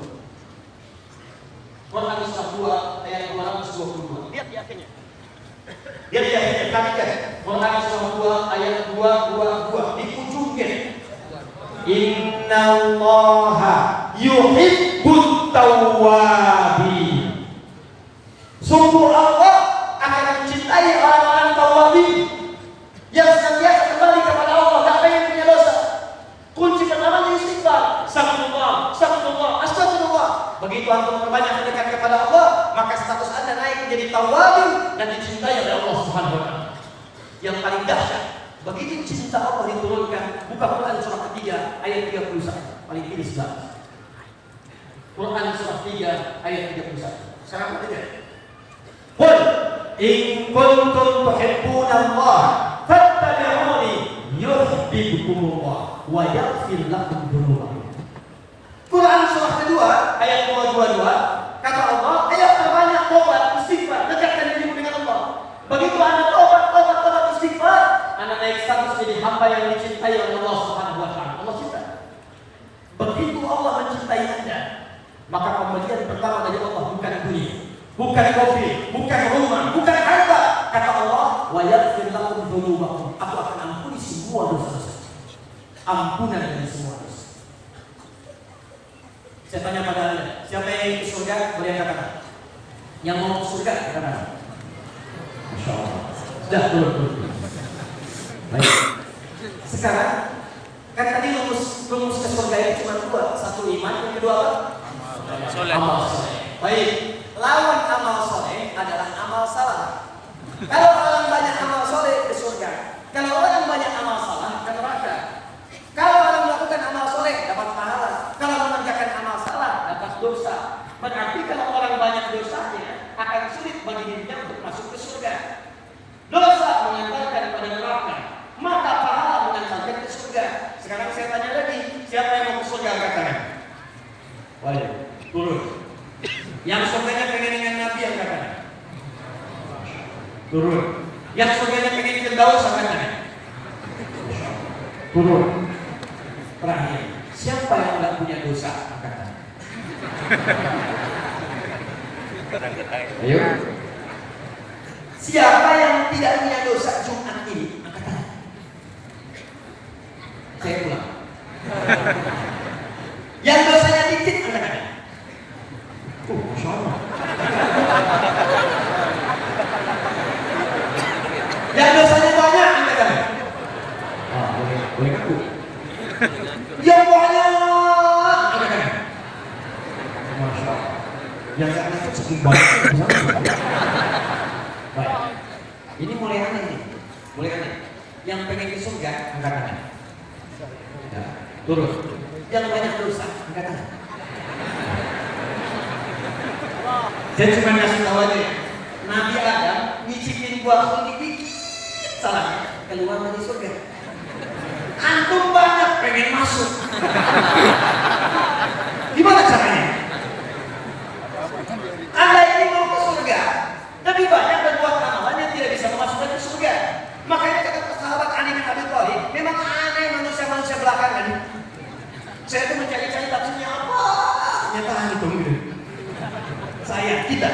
Quran surah 2 ayat 222. Lihat di akhirnya. Perhatikan. Quran surah 2 ayat 222 di ujungnya. Innallaha yuhibbut tawwabin. Sungguh Allah akan mencintai orang-orang tawwabin yang senantiasa kembali kepada Allah, tak pengen punya dosa. Kunci pertamanya istighfar. Astagfirullah. Begitu antum berbanyak mendekat kepada Allah, maka status Anda naik menjadi tawwabin dan dicintai oleh Allah Subhanahu wa taala. Yang paling dahsyat, begitu cinta Allah diturunkan, buka Quran surah ketiga ayat 31. Paling kiri sebelah. Quran surah 3 ayat 31. Sekarang perhatikan. Qul in kuntum tuhibbuna Allah fattabi'uni yuhibbukumullah wa yaghfir lakum dzunubakum. Quran surah kedua ayat 222 kata Allah, ayo perbanyak tobat istighfar, dekatkan dirimu dengan Allah. Begitu Anda tobat istighfar, Anda naik status jadi hamba yang dicintai oleh Allah Subhanahu wa taala. Allah cinta. Begitu Allah mencintai Anda, maka pemberian pertama dari Allah bukan dunia, bukan mobil, bukan rumah, bukan harta. Kata Allah, wa yaghfir lakum dzunubakum. Aku akan ampuni semua dosa-dosa. Ampunan dari semua dosa. Saya tanya pada Anda, siapa yang ingin ke surga? Boleh angkat tangan. Yang mau ke surga, angkat tangan. Masya Allah. Sudah, turun. Baik. Sekarang, kan tadi rumus ke surga itu cuma dua. Satu iman, yang kedua apa? Amal soleh. Baik. Lawan amal soleh adalah amal salah. Kalau orang banyak amal soleh ke surga, kalau orang banyak amal salah ke neraka. Kalau orang melakukan amal soleh dapat pahala, kalau mengerjakan amal salah dapat dosa. Berarti kalau orang banyak dosanya akan sulit bagi dirinya untuk masuk ke surga. Dosa mengantarkan pada neraka, maka pahala mengantarkan ke surga. Sekarang saya tanya lagi, siapa yang mau ke surga angkat tangan? Wajib turun. Yang surganya pengen dengan Nabi angkat tangan. Turun. Yang surganya pengen Firdaus angkat tangan. Turun. Terakhir, siapa yang tidak punya dosa angkat tangan? Ayo. Siapa yang tidak punya dosa Jumat ini angkat tangan? Saya ulang. Yang dosanya dikit angkat tangan. Masya Allah. Yang dosanya banyak angkat tangan. Boleh ngaku. Yang banyak angkat tangan. Masya Allah. Yang nggak ngaku segini banyak. Baik. Ini mulai aneh nih. Mulai aneh. Yang pengen ke surga angkat tangan. Ya, turun. Yang banyak dosa, angkat tangan. Saya cuma ngasih tahu aja ya. Nabi Adam nyicipin buah kuning dikit salahnya keluar dari surga. Antum banyak pengen masuk. Gimana caranya? Anda ini mau ke surga, tapi banyak berbuat amalan yang tidak bisa memasukkan ke surga. Makanya kata sahabat Ali bin Abi Thalib, memang aneh manusia-manusia belakangan. Saya tuh mencari-cari tafsirnya apa? Ternyata itu gitu. Kita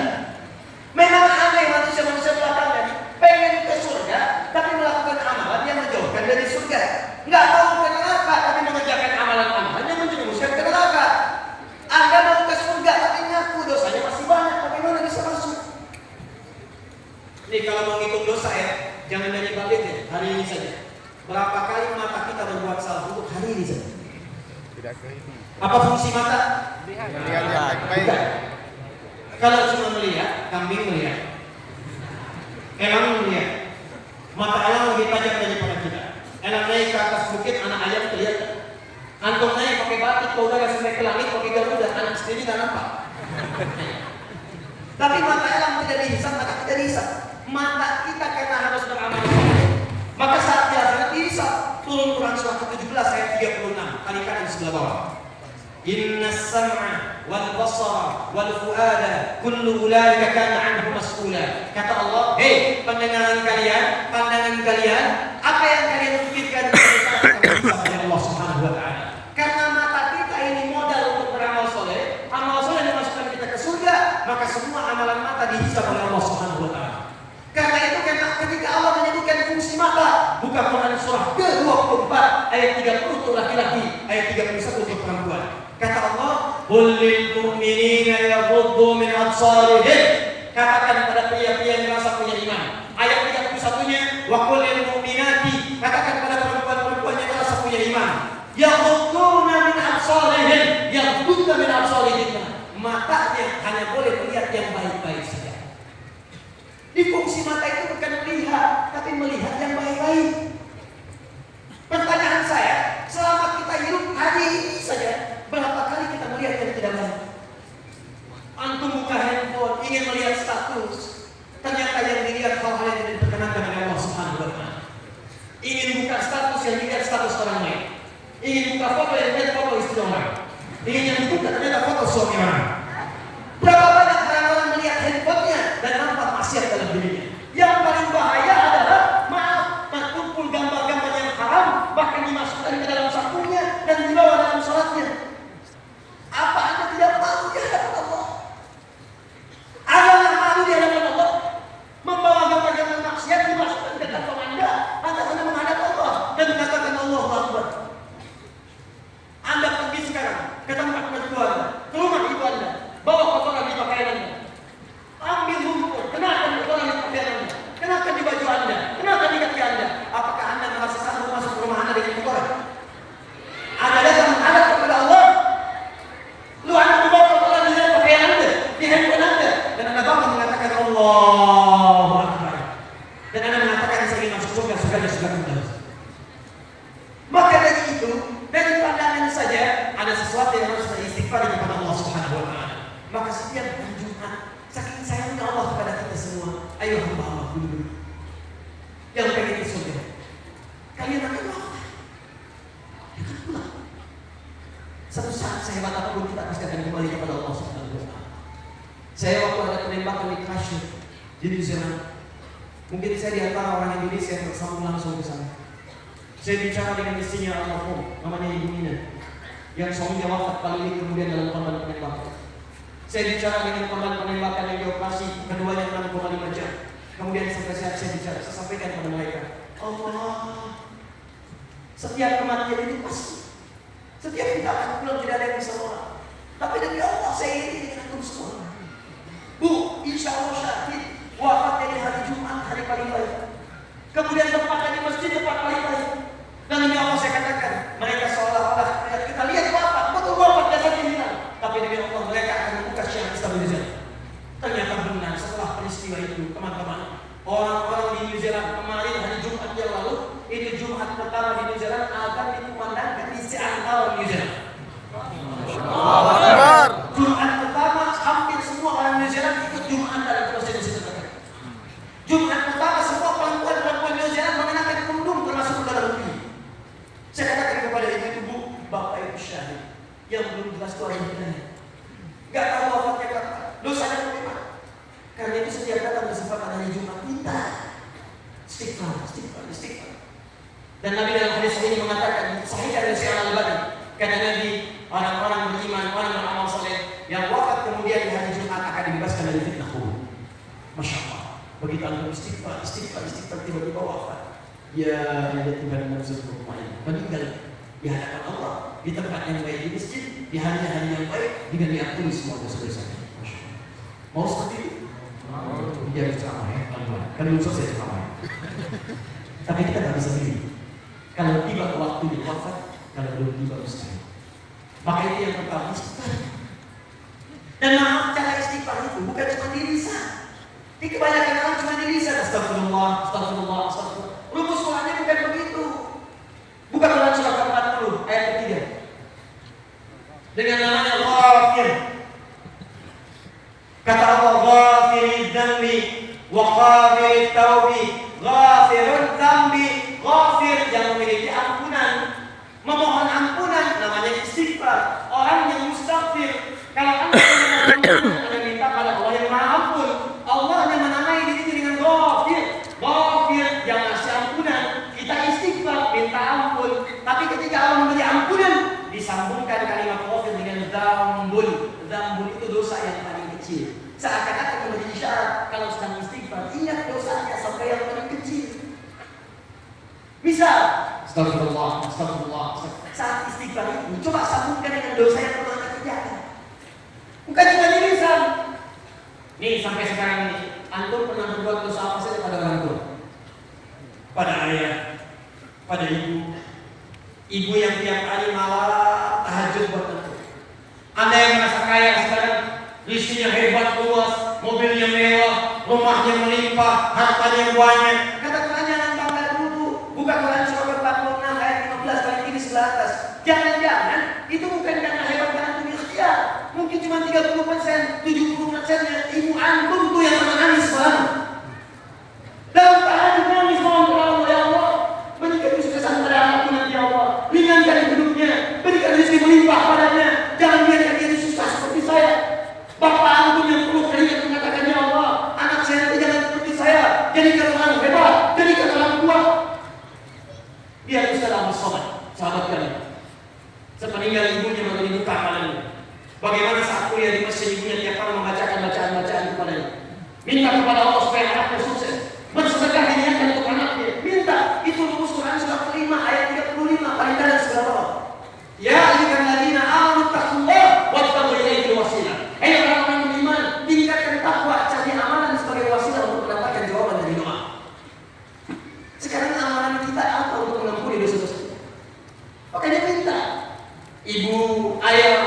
memang aneh manusia-manusia belakangan pengen ke surga, tapi melakukan amalan yang menjauhkan dari surga. Nggak mau ke neraka, tapi mengerjakan amalan-amalan yang menjerumuskan ke neraka. Anda mau ke surga, tapi ngaku dosanya masih banyak, bagaimana bisa masuk? Nih kalau mau ngitung dosa ya, jangan dari balik ya, hari ini saja. Berapa kali mata kita berbuat salah untuk hari ini saja? Tidak kehitung. Apa fungsi mata? Lihat. Kalau cuma melihat, kambing melihat, elang melihat. Mata elang lebih tajam daripada kita. Elang naik ke atas bukit, anak ayam kelihatan. Antum naik pakai batik ke udara sampai ke langit, pakai garuda, anak sendiri nggak nampak. Tapi mata elang tidak dihisap, mata kita dihisap. Mata kita karena harus beramal soleh. Maka saat biasanya dihisap. Turun Quran surah ke-17 ayat 36, kali kanan sebelah bawah. Inna sam'a wal basara wal fuada kullu ulaika kana anhu mas'ula. Kata Allah, hei pandangan kalian, apa yang kalian pikirkan kepada Allah Subhanahu wa taala. Karena mata kita ini modal untuk beramal soleh, amal soleh dimasukkan kita ke surga, maka semua amalan mata dihisab oleh Allah Subhanahu wa taala. Karena itu ketika Allah menyebutkan fungsi mata, buka Quran surah ke-24 ayat 30 untuk laki-laki, ayat 31 untuk perempuan. Kata Allah, "Qul lil mu'minina yaghuddu min absarihim." Katakan pada pria-pria yang merasa punya iman. Ayat 31-nya, "Wa qul lil mu'minati." Katakan pada perempuan-perempuan yang merasa punya iman. Yaghudduna min absarihim, yaghudduna min absarihim. Matanya hanya boleh melihat yang baik-baik saja. Di fungsi mata itu bukan melihat, tapi melihat yang baik-baik. Pertanyaan saya, selama kita hidup hari ini saja, berapa kali kita melihat yang tidak baik? Antum buka handphone, ingin melihat status, ternyata yang dilihat hal-hal yang tidak diperkenankan oleh Allah Subhanahu wa taala. Ingin buka status, yang dilihat status orang lain. Ingin buka foto, yang dilihat foto istri orang. Ingin yang dibuka, ternyata foto suami orang. Berapa banyak orang melihat handphonenya dan nampak maksiat dalam dirinya. Yang paling bahaya adalah kumpul gambar-gambar yang haram, bahkan dimasukkan ke dalam sakunya dan dibawa dalam sholatnya. Apa Anda tidak malu di hadapan Allah? Anda tidak malu di hadapan Allah? Membawa gambar-gambar maksiat dimasukkan ke kantong Anda hanya menghadap Allah dan mengatakan Allahu Akbar. Anda pergi sekarang ke tempat mertua Anda, ke rumah ibu Anda, bawa kotoran di pakaian Anda, ambil lumpur, kenakan kotoran di pakaian Anda, kenakan di baju Anda, kenakan di kaki Anda. Apakah Anda merasa sanggup masuk ke rumah Anda dengan kotoran? Anda datang menghadap kepada Allah. Lu Anda membawa kotoran di dalam pakaian Anda, di handphone Anda, dan Anda bangun mengatakan Allahu Akbar. Dan Anda mengatakan saya ingin masuk surga, surga. Maka dari itu, dari pandangan saja ada sesuatu yang harus beristighfar kepada Allah Subhanahu wa taala. Maka setiap hari Jumat, saking sayangnya Allah kepada kita semua, ayo hamba Allah dulu yang pengen ke surga. Kalian akan apa? Akan pulang. Satu saat sehebat apapun kita pasti akan kembali kepada Allah Subhanahu wa taala. Saya waktu ada penembakan di Kashmir di New Zealand, mungkin saya di antara orang Indonesia yang bersambung langsung ke sana. Saya bicara dengan istrinya almarhum, namanya Ibu Nina, yang suaminya wafat kali ini kemudian dalam korban penembakan. Saya bicara dengan korban penembakan yang dioperasi, keduanya 6,5 jam. Kemudian sampai saya bicara, saya sampaikan kepada mereka, Allah, setiap kematian itu pasti. Setiap kita akan pulang tidak ada yang bisa orang. Tapi demi Allah saya ini dengan antum semua. Bu, insya Allah syahid, wafatnya di hari Jumat, hari paling baik. Kemudian tempatnya di masjid, tempat paling baik. Dan demi Allah saya katakan, mereka seolah-olah kita lihat wafat, betul wafat jasadnya hilang. Tapi demi Allah mereka akan membuka syiar stabilisasi. Ternyata benar setelah peristiwa itu, teman-teman, orang-orang di New Zealand kemarin hari Jumat yang lalu, ini Jumat pertama di New Zealand akan dikumandangkan di Seattle, New Zealand. istighfar. Dan Nabi dalam hadis ini mengatakan, sahih dari Syekh Al-Albani, kata Nabi, orang-orang beriman, orang beramal saleh yang wafat kemudian di hari Jumat akan dibebaskan dari fitnah kubur. Masya Allah. Begitu antum istighfar tiba-tiba wafat. Ya, tiba-tiba meninggal di hadapan Allah, di tempat yang baik, di masjid, di hari-hari yang baik, dengan diampuni semua dosa-dosanya. Masya Allah. Mau seperti itu? Mau. Dia ceramah ya, kan belum selesai ceramah. Tapi kita tak bisa pilih. Kalau tiba waktu wafat, kalau belum tiba mustahil. Maka itu yang pertama, istighfar. Dan maaf, cara istighfar itu bukan cuma di lisan. Di kebanyakan orang cuma di lisan, astagfirullah. Rumus Qurannya bukan begitu. Buka Quran surah 40 ayat ketiga. Dengan namanya Ghafir. Kata Allah, Ghafiriz dzambi wa qabilut taubi. Ghafirudz dzambi, ghafir yang memiliki ampunan, memohon ampunan, namanya istighfar. Orang yang mustaghfir, kalau Anda memohon ampunan, Anda minta pada Allah yang Maha Ampun. Allah yang menamai dirinya dengan ghafir. Ghafir yang ngasih ampunan. Kita istighfar, minta ampun. Tapi ketika Allah memberi ampunan, disambungkan kalimat ghafir dengan dzambun. Dzambun itu dosa yang paling kecil. Seakan-akan menjadi syarat kalau sedang istighfar, ingat dosanya sampai yang paling kecil. Misal, astagfirullah. Saat istighfar itu, coba sambungkan dengan dosa yang pernah Anda kerjakan. Bukan cuma di lisan. Nih sampai sekarang ini, antum pernah berbuat dosa apa saja pada orang tua? Pada ayah, pada ibu yang tiap hari malam tahajud buat antum. Anda yang merasa kaya sekarang, istrinya hebat, luas, mobilnya mewah, rumahnya melimpah, hartanya banyak. Kata Quran jangan bangga dulu. Buka Quran surah 46 ayat 15 paling tinggi sebelah atas. Jangan-jangan itu bukan karena hebat dan antum ikhtiar. Mungkin cuma 30%, 70%-nya ibu antum tuh yang menangis banget. Dalam tahajud nangis mohon kepada Allah, ya Allah, berikan kesuksesan pada anakku nanti ya Allah. Ringankan hidupnya, berikan rezeki melimpah padanya. Jangan biarkan dia susah seperti saya. Bapak antum yang perlu keringat mengatakan, ya Allah, anak saya nanti jangan seperti saya. Jadikan orang hebat, jadikan orang kuat. Biar Ustaz Ahmad Somad, sahabat kami, sepeninggal ibunya baru dibuka kepalanya. Bagaimana saat kuliah di masjid ibunya tiap hari membacakan bacaan-bacaan kepadanya. Minta kepada Allah supaya anaknya sukses. Bersedekah diniatkan untuk anaknya. Minta. Itu rumus Quran surah 5 ayat 35 paling dalam sebelah bawah. Ya ayyuhalladzina amanu taqullaha wattaqu ilaihi wasilah. Hai orang-orang beriman, tingkatkan takwa, cari amalan sebagai wasilah untuk mendapatkan jawaban dari doa. Sekarang amalan kita apa untuk mengampuni dosa-dosa? Makanya minta. Ibu, ayah,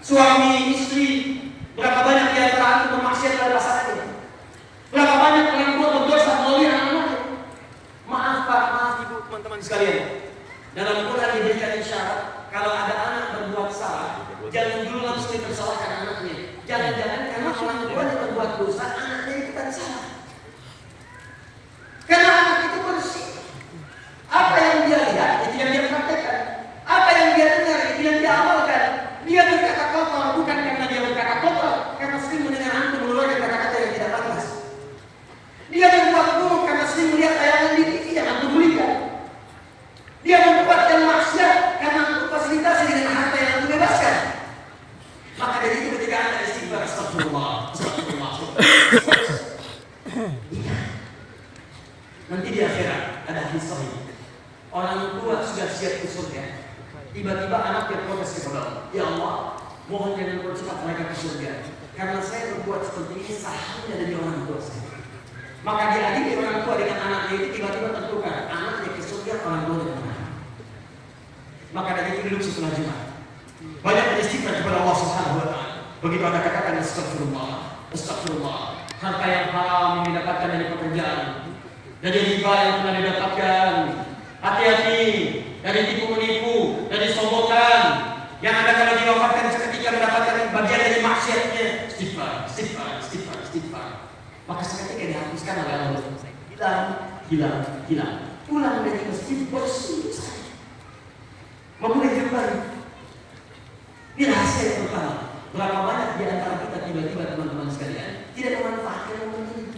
suami, istri, berapa banyak di antara antum bermaksiat pada pasangannya? Berapa banyak orang tua berdosa melalui anak-anaknya? Maaf Pak, maaf Ibu, teman-teman sekalian. Dalam Quran diberikan isyarat, kalau ada anak berbuat salah, jangan dulu langsung dipersalahkan anaknya. Jangan-jangan karena orang tua yang berbuat dosa, anaknya ikutan salah. Karena anak itu bersih. Apa yang dia lihat, itu yang dia praktekkan. Apa yang dia dengar, itu yang dia amalkan. Dia berkata kotor, bukan karena dia berkata kotor, karena sering mendengar antum mengeluarkan kata-kata yang tidak pantas. Dia berbuat buruk karena sering melihat tayangan di TV yang antum belikan. Dia membuatkan maksiat karena antum fasilitasi dengan harta yang antum bebaskan. Maka dari itu ketika anda istighfar, astagfirullah. Nanti di akhirat ada hadis sahih. Orang tua sudah siap ke surga. Tiba-tiba anaknya protes kepada Allah, ya Allah, mohon jangan percepat mereka ke surga, karena saya berbuat seperti ini sahnya dari orang tua saya. Maka diadili orang tua dengan anaknya itu tiba-tiba tentukan anaknya ke surga, orang tua dengan anak. Maka dari itu duduk setelah Jumat, banyak beristighfar kepada Allah Subhanahu Wa Taala. Begitu anda katakan astagfirullah, harta yang haram yang didapatkan dari pekerjaan, dari riba yang pernah didapatkan, hati-hati dari tipu menipu, dari sombongan yang ada kalau diwafatkan seketika mendapatkan bagian dari maksiatnya. Istighfar. Maka seketika dihapuskan oleh Allah. Hilang. Pulang dari masjid bersih. Memulai hidup baru. Ini rahasia yang pertama. Berapa banyak di antara kita tiba-tiba teman-teman sekalian tidak memanfaatkan momen ini.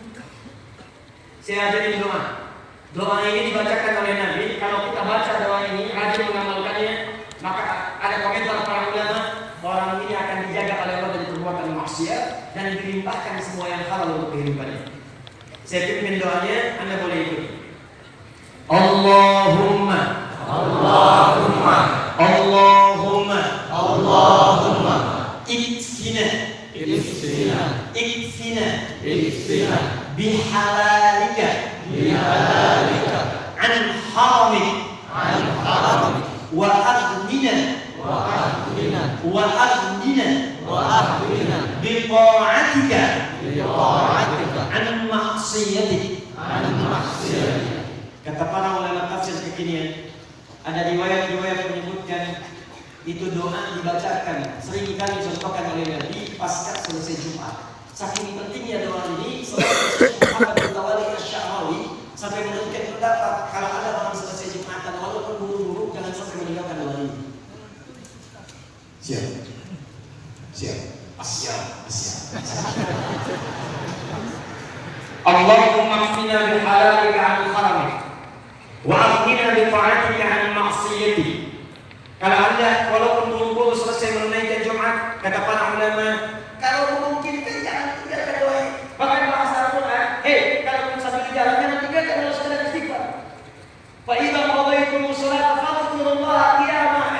Saya ajarin doa. Doa ini dibacakan oleh Nabi. Kalau kita baca doa ini, rajin mengamalkannya, maka ada komentar para ulama, orang ini akan dijaga oleh Allah dari perbuatan maksiat dan dilimpahkan semua yang halal untuk kehidupannya. Saya pimpin doanya, Anda boleh ikuti. Allahumma Allahumma Allahumma Allahumma ikfina ikfina ikfina ikfina bihalalika bihalalika an haramik wa aghnina wa aghnina wa aghnina wa aghnina bi ta'atika an ma'siyatik an ma'siyatik. Kata para ulama tafsir kekinian, ada riwayat-riwayat menyebutkan itu doa dibacakan sering kali dicontohkan oleh Nabi pasca selesai Jumat. Saking pentingnya doa ini, selesai Jumat Al-Tawali Asy-Sya'rawi sampai menentukan pendapat kalau ada orang selesai Jumatan walaupun buru-buru jangan sampai meninggalkan doa ini. Siap, siap, siap, siap. Allahumma qina bi halalika 'an haramik wa aghnina bi ta'atika 'an ma'siyatik. Kalau Anda walaupun buru-buru selesai menunaikan Jumat, kata para ulama, kalau memungkinkan jangan tinggalkan doa ini. Bahkan bahasa Al-Quran, kalau sambil jalan jangan tinggalkan doa sekedar istighfar. Fa idza qadaytumus sholata fadhkurullaha qiyamah.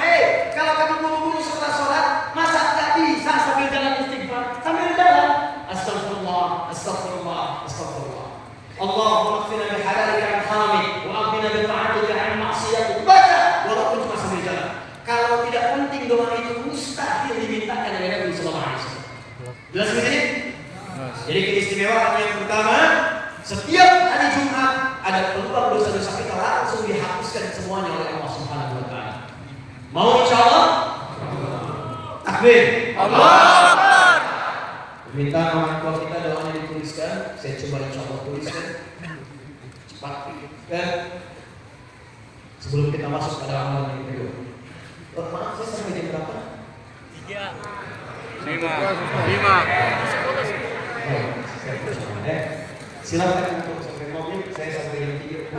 Kalau kamu buru-buru setelah sholat, masa tidak bisa sambil jalan istighfar? Sambil jalan, astagfirullah, astagfirullah, astagfirullah. Allahumma qina bi halalika 'an haramik wa aghnina bi ta'atika 'an ma'siyatik. Baca walaupun cuma sambil jalan. Kalau tidak penting doa itu mustahil dimintakan oleh Nabi sallallahu alaihi wasallam. Jelas begini? Jadi keistimewaan yang pertama, setiap hari Jumat ada peluang dosa-dosa kita langsung dihapuskan semuanya oleh Allah Subhanahu wa taala. Mau insyaallah? Takbir. Allahu Akbar. Minta orang tua kita doanya dituliskan, saya coba insyaallah tuliskan. Cepat. Dan sebelum kita masuk pada amalan yang kedua. Maaf, saya sampai jam berapa? 5. Silakan untuk sampai mobil, saya sampai jam 3.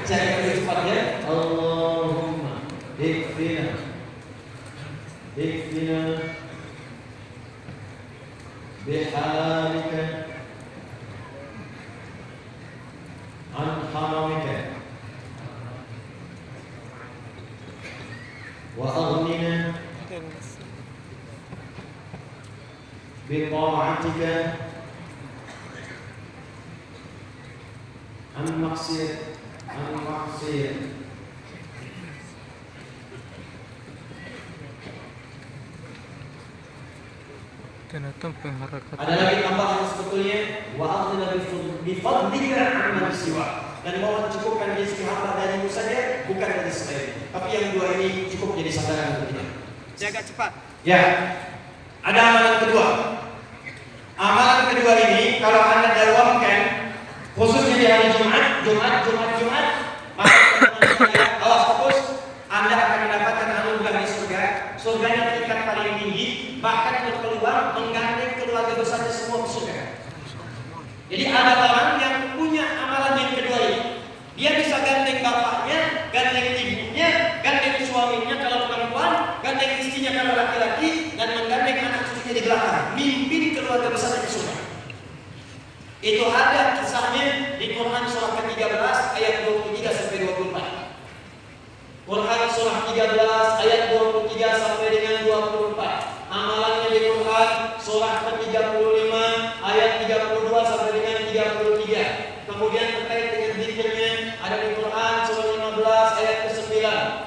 Saya lebih cepat ya. Allahumma ikfina ikfina bihalalika an haramika wa aghnina bi ta'atika an maksiyat ada lagi tambahan sebetulnya wa aghnina bi fadlika amman siwa, dan mohon cukupkan rezeki hamba darimu saja, bukan dari selain. Tapi yang dua ini cukup jadi sandaran untuk kita. Jaga cepat. Ya. Ada amalan kedua. Amalan kedua ini kalau Anda dawamkan khususnya di hari Jumat, maka awas fokus, Anda akan mendapatkan anugerah di surga. Surganya tingkat paling tinggi, bahkan berpeluang menggandeng keluarga besarnya semua ke surga. Jadi ada orang yang punya amalan yang kedua ini. Dia bisa gandeng bapaknya, gandeng ibunya, gandeng suaminya kalau perempuan, gandeng istrinya kalau laki-laki, dan menggandeng anak cucunya di belakang. Mimpin keluarga besar ke surga. Itu ada kisahnya di Quran surah ke-13 ayat 23 sampai 24. Quran surah 13 ayat 23 sampai dengan 24. Amalannya di Quran surah ke-35 ayat 32 sampai dengan 33. Kemudian terkait dengan zikirnya ada di Quran surah 15 ayat ke-9.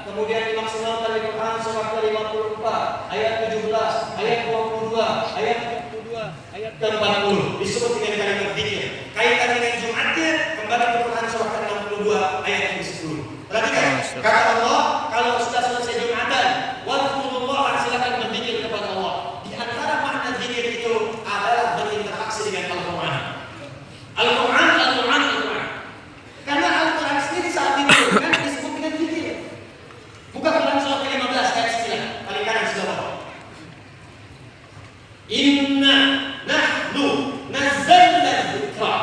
Kemudian dimaksimalkan di Quran surah ke-54 ayat 17, ayat 22, ayat 42, ayat ke-40. Disebut dengan kalimat zikir. Kaitan dengan Jumatnya kembali ke Quran surah ke-62 ayat ke-10. Perhatikan, kata Allah, kalau sudah selesai Jumatan, wadhkurullah, silakan berzikir kepada Allah. Di antara makna zikir itu adalah berinteraksi dengan Al-Quran. Al-Quran. Karena Al-Quran sendiri saat diturunkan disebut dengan zikir. Buka Quran surah ke-15 ayat 9, paling kanan sebelah bawah. Inna nahnu nazzalna dzikra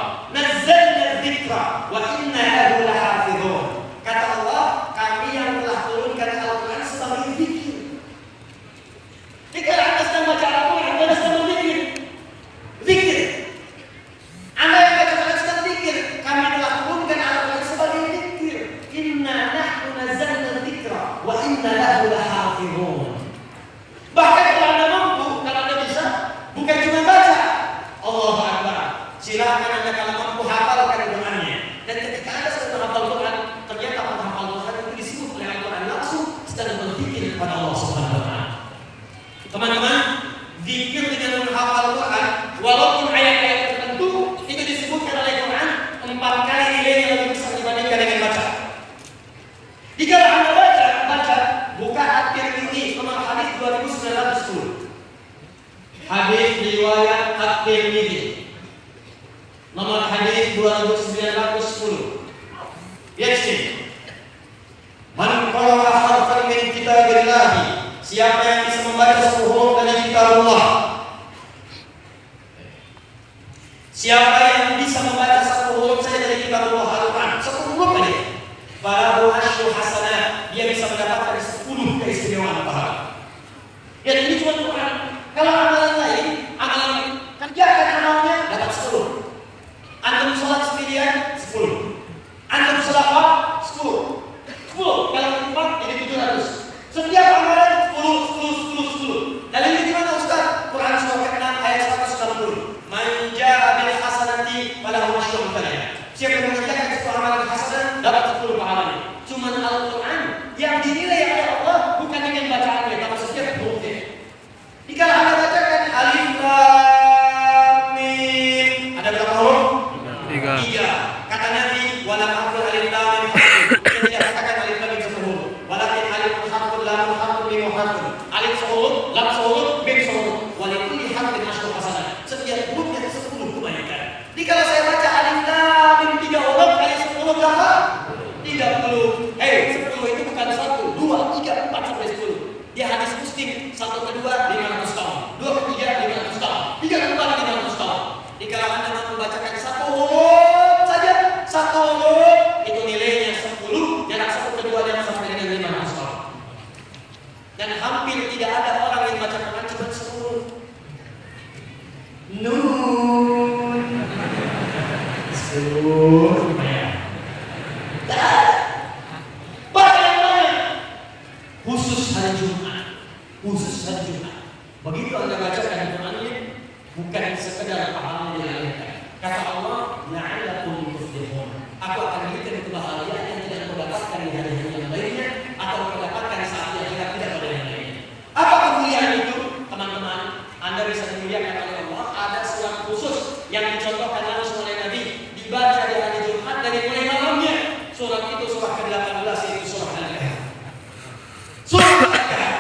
dzikra wa inna lahu lahafizun. Kata Allah, kami yang telah turunkan Al-Quran sebagai zikir. Jika Anda sedang baca Al-Quran, Anda sedang berzikir. Zikir. Anda yang baca Al-Quran sedang zikir. Kami telah turunkan Al-Quran sebagai zikir. Inna nahnu nazzalna dzikra wa inna lahu lahafizun. Bahkan kalau Anda mampu, kalau Anda bisa, bukan cuma baca. Allahu Akbar. Silakan Anda kalau mampu hafalkan doanya. Dan ketika Anda sedang menghafal Quran, ternyata menghafal Quran itu disebut oleh Al-Quran langsung sedang berzikir kepada Allah Subhanahu wa taala. Teman-teman, zikir dengan menghafal Quran, walaupun ayat-ayat tertentu itu disebutkan oleh Quran 4 kali nilainya lebih besar dibandingkan dengan baca. Jika Anda baca, buka At-Tirmidzi nomor hadis 2910. Hadis riwayat At-Tirmidzi nomor hadis 2910. Yasin. Man qara'a harfan min kitabillah, siapa yang bisa membaca satu huruf dari kitab Allah. Siapa yang bisa membaca satu huruf saja dari kitab Allah Al-Quran, satu huruf saja, falahu asyru hasanat, dia bisa mendapatkan 10 keistimewaan pahala. Ya, ini cuma Quran. Kalau amalan lain, amalan kerjakan amalnya dapat 10. Antum sholat sendirian 10. Antum sedekah 10. 10 kalau 4 jadi 700. Setiap amalan 10. Dan ini gimana Ustaz? Quran surah ke-6 ayat 190. Man jaa bil hasanati falahu asyru amsalha. Siapa yang mengerjakan satu amalan hasanah dapat 10 pahalanya. Cuma Al-Quran yang dinilai oleh Allah bukan dengan bacaannya, tapi setiap hurufnya. Jika Anda bacakan alif lam mim, ada berapa huruf? 3. Kata Nabi, walam aqul alif lam mim. Dia tidak katakan alif lam mim satu huruf. Walakin alif harfun, lam harfun, mim harfun. Alif sehuruf, lam sehuruf, mim sehuruf. Walikulli harfin asyru hasanah. Setiap hurufnya 10 kebaikan. Jadi kalau saya baca alif lam mim 3 huruf kali 10 berapa? 30. 10 itu bukan 1, 2, 3, 4 sampai 10. Dia hadis Muslim 1 ke 2 500 tahun, 2 ke 3 500 tahun, 3 ke 4 500 tahun. Jadi kalau Anda mampu membacakan satu huruf saja, satu huruf itu nilainya 10, jarak 1 ke 2 jarak sampai dengan 500 tahun. Dan hampir tidak ada orang yang baca Quran cuma 10. Nun 10 baca yang banyak. Khusus hari Jumat. Begitu Anda bacakan Qurannya, bukan sekedar pahalanya dilahirkan. Kata Allah, la'allakum tuflihun. Aku akan berikan kebahagiaan yang tidak kau dapatkan di hari-hari yang lainnya, atau kau dapatkan saat yang tidak pada yang lainnya. Apa kemuliaan itu? Teman-teman, Anda bisa dimuliakan oleh Allah. Ada surat khusus yang dicontohkan langsung oleh Nabi, dibaca di hari Jumat dari mulai malamnya. Surat itu surah ke-18, yaitu surah Al-Kahf. Surah Al-Kahf.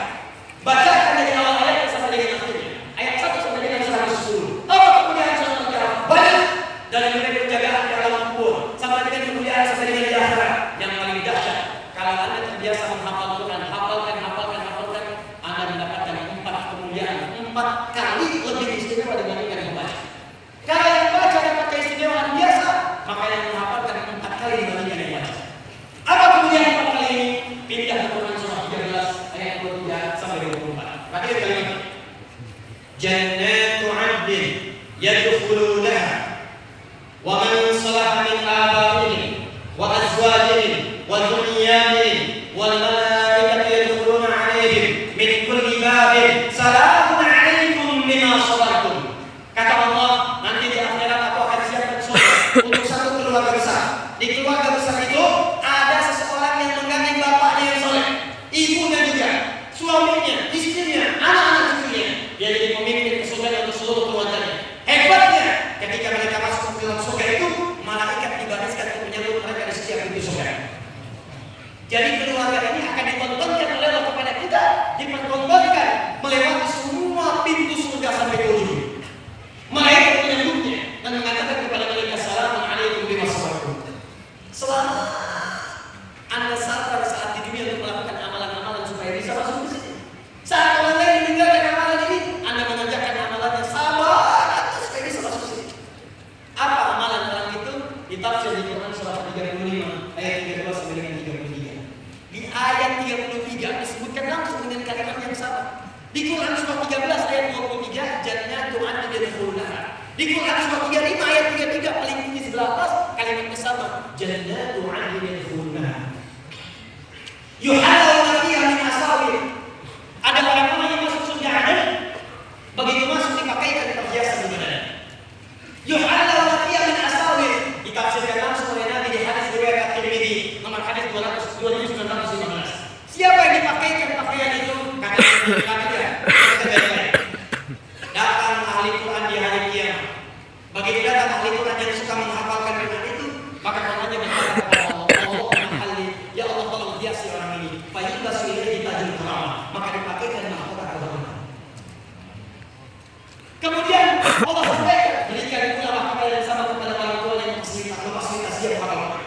Bacakan dari awal ayat sampai dengan akhirnya. Ayat 1 sampai dengan 110. Apa kemuliaan surah Al-Kahf? Banyak. Dari mulai penjagaan di alam kubur sampai dengan kemuliaan sampai dengan di akhirat. Yang paling dahsyat, kalau Anda terbiasa menghafal Quran, hafalkan. Anda mendapatkan 4 kemuliaan, 4 kali lebih istimewa dibandingkan yang membaca. Kalau yang baca dapat keistimewaan biasa, maka yang menghafalkan 4 kali dibandingkan yang baca. Apa kemuliaan 4 kali ini? Pindah ke Quran surah 13 ayat 23 sampai 24. Perhatikan kalimat. Jannatu 'adnin yadkhulunaha wa man salaha min abaihim wa azwajihim wa dhurriyyatihim wal malaikatu yadkhuluna 'alaihim min kulli babin salamun 'alaikum bima sabartum. Kata Allah, nanti di akhirat aku akan siapkan surga untuk satu keluarga besar. Di keluarga besar itu ada seseorang yang menggandeng bapaknya yang soleh, ibunya juga, suaminya, istrinya, anak-anak cucunya. Dia jadi pemimpin ke surga untuk seluruh keluarganya. Hebatnya, ketika mereka masuk ke dalam surga itu, malaikat dibariskan untuk menyambut mereka di setiap pintu surga. Jadi keluarga ini akan ditontonkan oleh Allah kepada kita, dipertontonkan melewati semua pintu surga sampai ke ujung. Malaikat menyambutnya dan mengatakan kepada mereka, Assalamualaikum warahmatullahi wabarakatuh. Selamat Anda sabar saat di dunia untuk melakukan amalan-amalan supaya bisa masuk ke sini. Quran surah 35 ayat 32 sampai dengan 33. Di ayat 33 disebutkan langsung dengan kalimat yang sama. Di Quran surah 13 ayat 23 jannatu adnin yadkhulunaha. Di Quran surah 35 ayat 33 paling tinggi sebelah atas kalimatnya sama, jannatu adnin yadkhulunaha. Yuhallawna fiha min asawir. Ada orang-orang yang masuk surga Aden, begitu masuk dipakaikan perhiasan di badannya. Yuhallawna fiha min asawir. Ditafsirkan langsung oleh Nabi di hadis riwayat At-Tirmidzi nomor hadis 2915. Siapa yang dipakaikan pakaian itu? Kata dia, datang ahli Quran di hari kiamat. Begitu datang ahli Quran yang suka menghafalkan Quran itu, maka Qurannya berkata kepada Allah, Allahumma halli, ya Allah tolong hiasi orang ini. Fayulbasu ilaihi tajul karamah, maka dipakaikan mahkota kehormatan. Kemudian Allah sampaikan, berikan pula mahkota yang sama kepada orang tua yang memfasilitasi dia menghafal.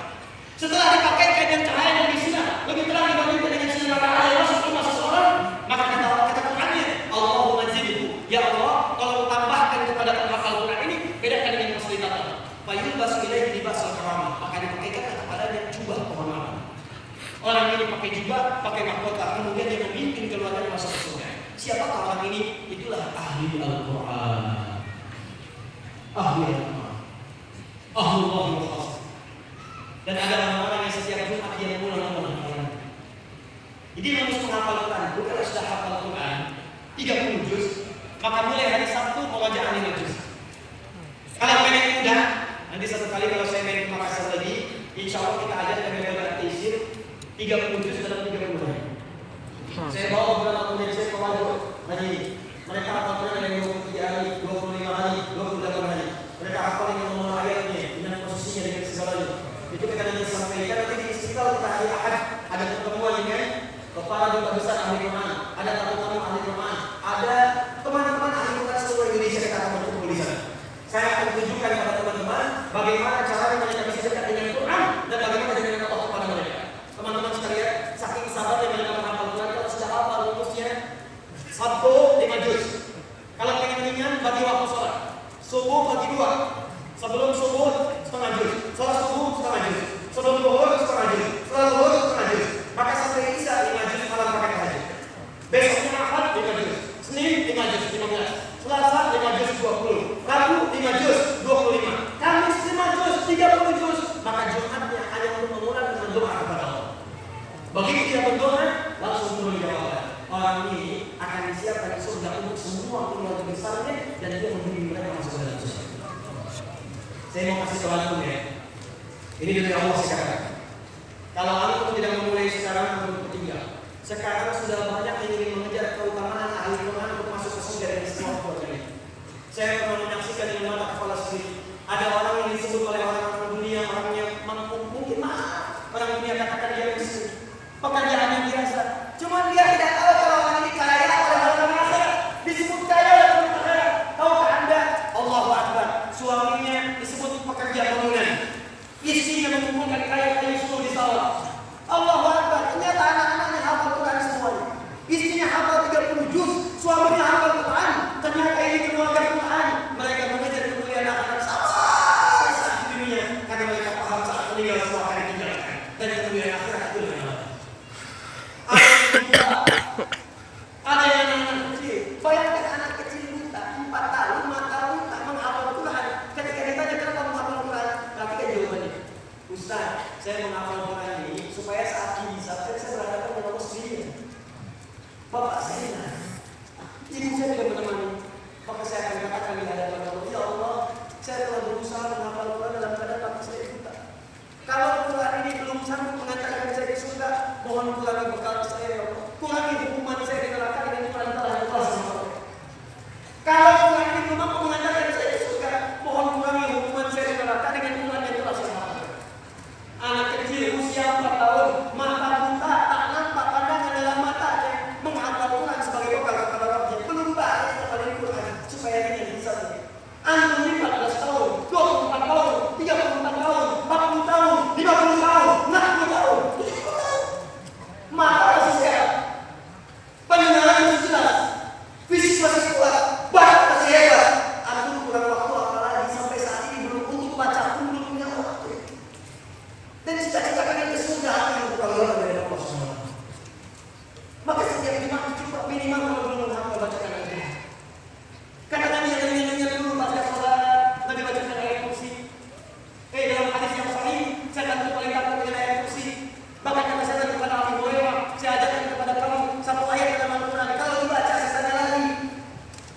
Setelah dipakaikan yang cahaya yang di sini lebih terang dibandingkan dengan sinar matahari yang masuk rumah seseorang, maka kata Qurannya, Allahumma zidhu, ya Allah, tolong tambahkan kepada penghafal Quran ini, bedakan dengan fasilitator. Fayulbasu ilaihi libasul karamah, maka dipakaikan kepadanya jubah kehormatan. Orang ini pakai jubah, pakai mahkota, kemudian dia memimpin keluarganya masuk ke surga. Siapakah orang ini? Itulah ahli Al-Quran. Ahli Al-Quran. Ahlullah al-Khas. Dan ada orang-orang yang setiap Jumat dia pulang menghafal. Jadi harus menghafal Quran. Kalau sudah hafal Quran 30 juz, maka mulai hari Sabtu mengajar 5 juz. Kalau pengen mudah, nanti satu kali kalau saya main ke Makassar lagi, insya Allah kita ajarkan metode at-taysir 30 juz dalam 30 hari. Saya bawa beberapa kemudian saya ke Waduk hari ini. Mereka hafal Quran dari 23 hari, 25 hari, 28 hari. Mereka hafal dengan nomor ayatnya, dengan posisinya, dengan segalanya. Itu kita nanti sampaikan nanti di Istiqlal kita hari Ahad ada pertemuan ini, kepala duta besar ahli Quran, ada tamu-tamu ahli Quran, ada teman-teman ahli Quran seluruh Indonesia kita akan berkumpul di sana. Saya akan tunjukkan kepada teman-teman bagaimana cara mereka bisa dekat dengan Quran dan bagaimana dengan Allah kepada mereka. Teman-teman sekalian, saking sabarnya mereka menghafal Quran, kalau sudah hafal rumusnya Sabtu 5 juz. Kalau pengen ringan bagi waktu sholat, subuh bagi 2. Sebelum subuh setengah juz, setelah subuh setengah juz, sebelum zuhur setengah juz, setelah zuhur setengah juz. Maka sampai isya 5 juz malam pakai tahajud. Besoknya Ahad 5 juz, Senin 5 juz 15, Selasa 5 juz 20, Rabu 5 juz 25, Kamis 5 juz 30 juz. Maka Jumatnya hanya untuk mengulang dengan doa kepada Allah. Begitu dia berdoa, langsung turun jawaban. Orang ini akan disiapkan di surga untuk semua keluarga besarnya dan dia membimbing mereka masuk ke dalam surga. Saya mau kasih tahu ya. Ini dari Allah sekarang. Kalau antum tidak memulai sekarang, antum ketinggal. Sekarang sudah banyak yang ingin mengejar keutamaan ahli Quran untuk masuk ke surga dengan semua keluarganya. Saya pernah menyaksikan dengan mata kepala sendiri. Ada orang yang disebut oleh orang-orang dunia, orang yang mungkin orang dunia katakan dia miskin, pekerjaannya biasa. Cuma dia tidak tahu kalau orang ini kaya oleh orang akhirat. Disebut kaya oleh orang akhirat. Tahukah Anda? Allahu Akbar. Suaminya disebut pekerja bangunan, istrinya mengumpulkan kayu-kayu semua di sawah. Allahu Akbar. Ternyata anak-anaknya hafal Quran semuanya. Istrinya hafal 30 juz, suaminya hafal Quran. Ternyata ini keluarga Quran. Mereka mengejar kemuliaan akhirat sampai saat di dunia karena mereka paham saat meninggal semua akan ditinggalkan dan kemuliaan akhirat itu lebih lama. Ada yang anak kecil. Bayangkan anak kecil buta 4 tahun, 5 tahun tak menghafal Quran. Ketika ditanya kenapa menghafal Quran, perhatikan jawabannya. Ustaz, saya menghafal Quran ini supaya saat bisa saya berhadapan dengan Allah sendiri. Bapak saya, ibu saya tidak menemani. Maka saya akan katakan di hadapan Allah, ya Allah, saya telah berusaha menghafal Quran dalam keadaan bapak saya buta. Kalau Quran ini belum sanggup mengantarkan saya ke surga, mohon kurangi bekal saya ya Allah. Kurangi hukuman saya di neraka dengan Quran telah ikhlas sama Allah. Kalau Quran ini belum mampu mengantarkan saya ke surga, mohon kurangi hukuman saya di neraka dengan Quran yang telah saya hafal. Anak kecil usia 4 tahun, mata buta, tak nampak pandangan dalam matanya, menghafal Quran sebagai bekal kepada Rabbnya. Belum balik kepada Quran supaya dia bisa. Antum 14 tahun, 24 tahun, 34 tahun, 40 tahun, 50 tahun, 60 tahun, 70 tahun. Mata Dan cita-cita kalian ke surga apa yang berkali-kali dari Allah SWT. Maka setiap imam coba minimal kalau belum menghafal bacakan Al-Quran. Karena Nabi yang dulu baca salat, Nabi bacakan ayat kursi. Dalam hadis yang sahih, saya akan paling takut dengan ayat kursi. Bahkan kata saya kepada Abu Hurairah, saya ajarkan kepada kamu satu ayat dalam Al-Quran. Kalau dibaca sesana lagi,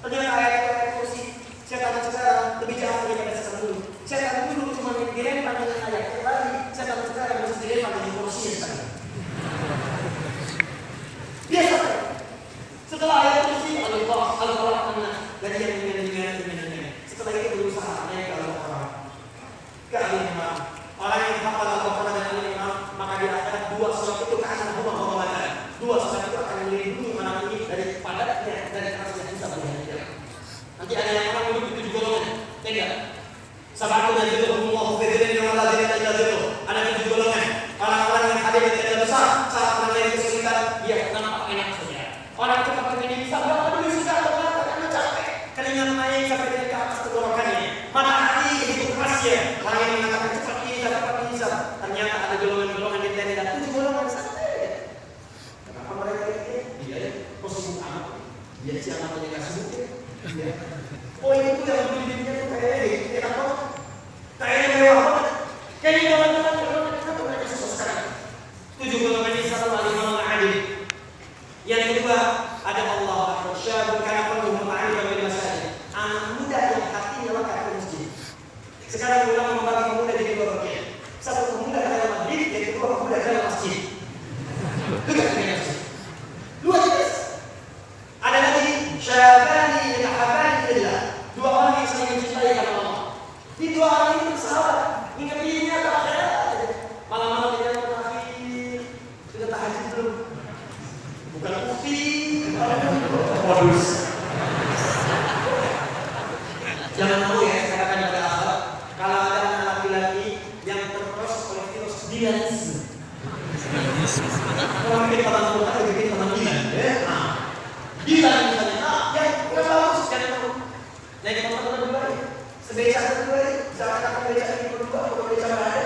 ternyata ayat kursi. Saya tanya sekarang lebih jauh daripada sesana dulu. Saya akan dulu cuma dirempar dengan ayat lagi. Saya akan sekarang harus dirempar dengan kursi sekarang. Biasa. Setelah ayat kursi, Allah dan yang setelah itu berusaha naik ke Al-Quran. Kealiman. Orang yang hafal Al-Quran dan alimah, maka di akhirat dua salat itu akan berhubungan. Dua salat itu akan melindungi orang ini dari padatnya dan kerasnya hisab di hari kiamat. Nanti ada yang orang hidup di 7 golongan. Tidak. Sabatu dan Allah fi'ilin yang Allah tidak jadilah. Ada 7 golongan. Orang-orang yang ada di tenda besar saat mengalami kesulitan, dia nampak enak saja. Orang cepat begini bisa berapa dulu susah karena capek. Keringat naik sampai dari ke atas tenggorokannya. Matahari begitu kerasnya. Orang yang mengatakan cepat ini dapat bisa. Ternyata ada golongan-golongan di tenda 7 golongan santai. Kenapa mereka ini? Dia sibuk amat. Dia siapa punya sibuk ya. Oh itu yang beli-belinya tuh kayak apa? Kayaknya mewah banget. Kayaknya jalan-jalan kenapa mereka susah sekarang? 7 golongan ini satu lagi golongan adil. Yang kedua ada Allah syabun kana qalbuhu ma'arifa bil masajid. Anak muda yang hatinya lekat ke masjid. Sekarang ulama membagi pemuda jadi 2 bagian. Satu pemuda dalam masjid, yang kedua pemuda dalam masjid. Dekat dengan masjid. 2 jenis. Ada lagi syabani yatahabbani fillah. 2 orang yang saling mencintai karena Allah. Di 2 orang ini bersahabat, ingat dirinya ke akhirat. Malam-malam dia terakhir sudah tahajud belum? Bukan putih, modus. Jangan mau ya, saya katakan pada akhirat, kalau ada anak laki-laki yang terproses oleh virus dianisme. Kalau bikin teman muka, bikin teman gila, ya. Gila misalnya, yang bagus, jangan tahu. Yang kita teman berdua, sebeca berdua, jangan kata beca ini berdua, kalau beca berada.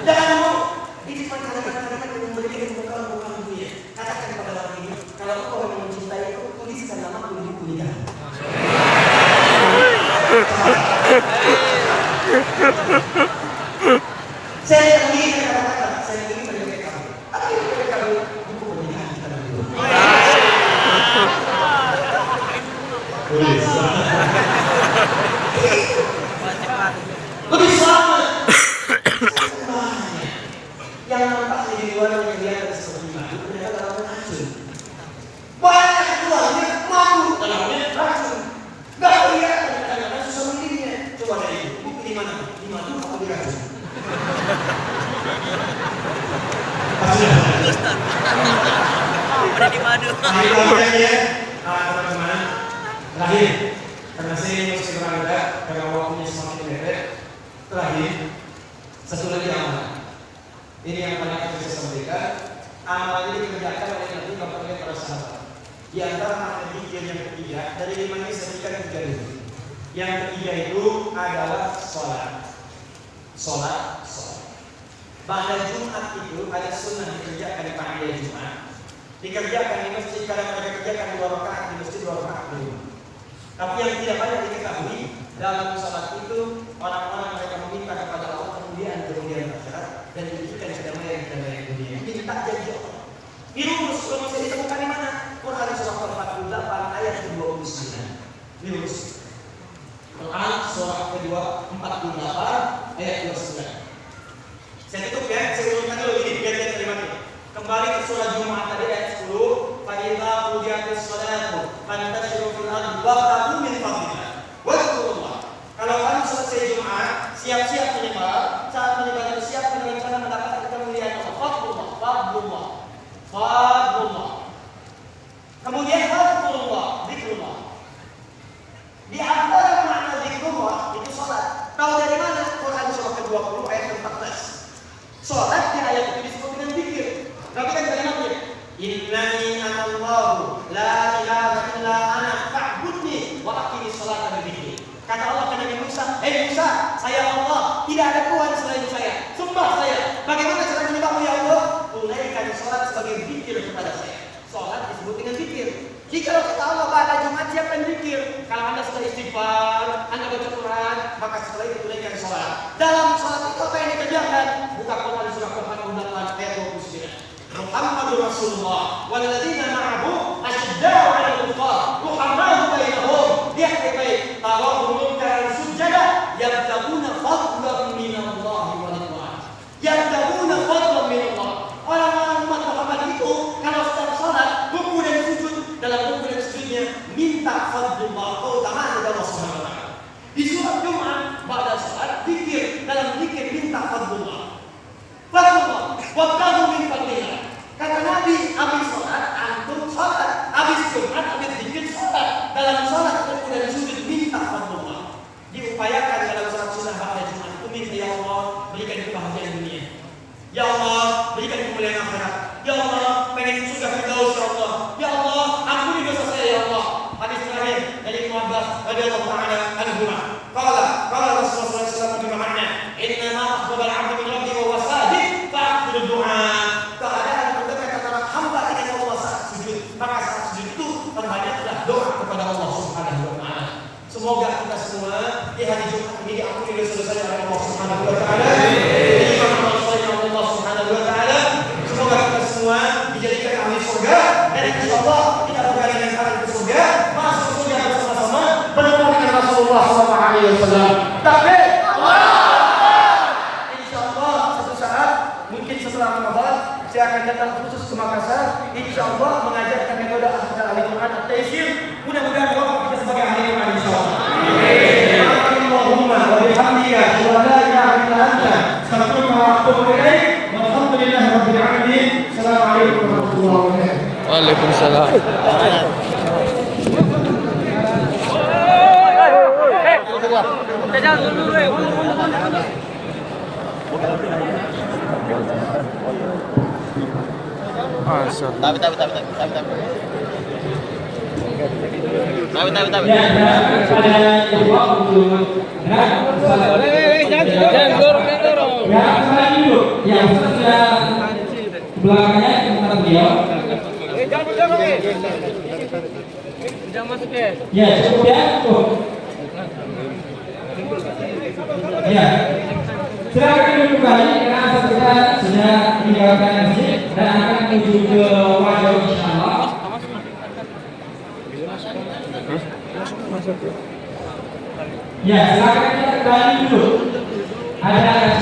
Jangan mau, ini cuma kalimat-kalimat yang memberikan bukan dunia. Katakan kepada orang ini, kalau kau memang mencintai itu, tuliskan nama di buku nikah. Saya ingin katakan, saya ingin menjadi kamu. Tapi menjadi kamu buku pernikahan kita dulu. Lebih selamat. Yang nampak di luar yang kelihatan seperti madu, ternyata dalamnya racun. Banyak keluarnya madu, dalamnya racun. Gak kelihatan karena susah mendidihnya. Coba dari itu, bukti di mana? Di madu atau di racun? Udah di madu. Ya, teman-teman. Terakhir, karena saya ini masih kurang ada, karena waktunya semakin mepet. Terakhir, satu lagi amalan. Ini yang paling akan saya sampaikan. Amalan ini dikerjakan oleh Nabi oleh para sahabat. Di antara amalan yang ketiga, dari 5 ini saya berikan 3 dulu. Yang ketiga itu adalah sholat. Pada Jumat itu ada sunnah dikerjakan di pagi Jumat. Dikerjakan di masjid, kadang mereka kerjakan 2 rakaat di masjid, 2 rakaat di rumah. Tapi yang tidak banyak diketahui dalam sholat itu orang-orang mereka meminta kepada Allah kemudian akhirat dan diberikan kedamaian dunia. Minta janji Allah. Dirumus saya ditemukan di mana? Quran surah 48 ayat 29. Dirumus. Quran surah kedua 48 ayat 29. Saya tutup ya, saya urutkan dulu gini, biar kita kalimatnya. Kembali ke surah Jumat tadi ayat 10. Fa idza qudiyatis shalatu fantashiru fil ardi wabtaghu min fadlillah. Wadhkurullah. Kalau kamu selesai Jumat, siap-siap menyebar. Saat menyebar itu siap dengan cara mendapatkan kemuliaan Allah. Fadlullah. Kemudian zikrullah. Di antara makna zikrullah itu salat. Tahu dari mana? Quran surah ke-20 ayat 14. Salat di ayat itu disebut dengan zikir. Tapi kan kalimatnya innani anallahu la ilaha illa ana fa'budni wa aqimis sholata bi dzikri. Kata Allah kepada Musa, Musa, saya Allah, tidak ada Tuhan selain saya. Sembah saya sebagai zikir kepada saya. Sholat disebut dengan zikir. Jika kata Allah pada Jumat siapkan zikir. Kalau Anda sudah istighfar, Anda baca Quran, maka setelah itu tunaikan sholat. Dalam sholat itu apa yang dikerjakan? Buka Quran surah Quran undangan ayat 29. Muhammadur Rasulullah walladzina ma'ahu asyidda'u 'alal kuffar ruhamaa'u bainahum. Lihat baik-baik. Tarahum ruk'an sujada yabtaguna fadlan minallahi wa ridwan. Yabtaguna fadlan minallah. Orang-orang umat Muhammad itu kalau sedang salat, ruku dan sujud, dalam ruku dan sujudnya minta fadlullah, keutamaan dari Allah Subhanahu wa taala. Di surat Jumat pada salat zikir, dalam zikir minta fadlullah. Fadlullah wabtaghu min fadlillah. Kata Nabi, habis sholat, antum sholat. Habis Jumat, habis zikir sholat. Dalam sholat, ruku dan sujud, minta fadlullah. Diupayakan dalam sholat sunnah pada Jumat itu minta, ya Allah, berikan kebahagiaan dunia. Ya Allah, berikan kemuliaan akhirat. Ya Allah, pengen surga firdaus ya Allah. Ya Allah, ampuni dosa saya ya Allah. Hadis terakhir dari Ibnu Abbas radhiyallahu ta'ala anhu. Qala Rasulullah sallallahu alaihi wasallam bermakna, "Inna ma aqbala al-'abdu min rabbi wa huwa sajid fa'khudhu du'a." Keadaan berdekat antara hamba dengan Allah saat sujud. Maka saat sujud itu perbanyaklah doa kepada Allah Subhanahu wa taala. Semoga kita semua di hari Jumat ini diampuni dosa-dosa oleh Allah Subhanahu wa taala. Semoga kita semua dijadikan ahli surga dan insyaallah kita berjalan dengan arah ke surga, masuk surga bersama-sama bertemu dengan Rasulullah SAW. Takbir! Insyaallah suatu saat mungkin setelah Ramadan saya akan datang khusus ke Makassar. Insyaallah mengajarkan metode ahli Quran at-taysir. Mudah-mudahan Allah kita sebagai ahli Quran insyaallah. Allahumma wa bihamdika wa la ilaha illa anta astaghfiruka wa atubu ilaik. Alhamdulillahi rabbil alamin. Assalamualaikum warahmatullahi wabarakatuh. Waalaikumsalam. Belakangnya tempat beliau. Jangan masuk ya. Ya, cukup ya. Cukup. Ya. Silakan duduk kembali karena kita sudah meninggalkan masjid dan akan menuju ke wajah insyaallah. Ya, silakan kita kembali dulu. Ada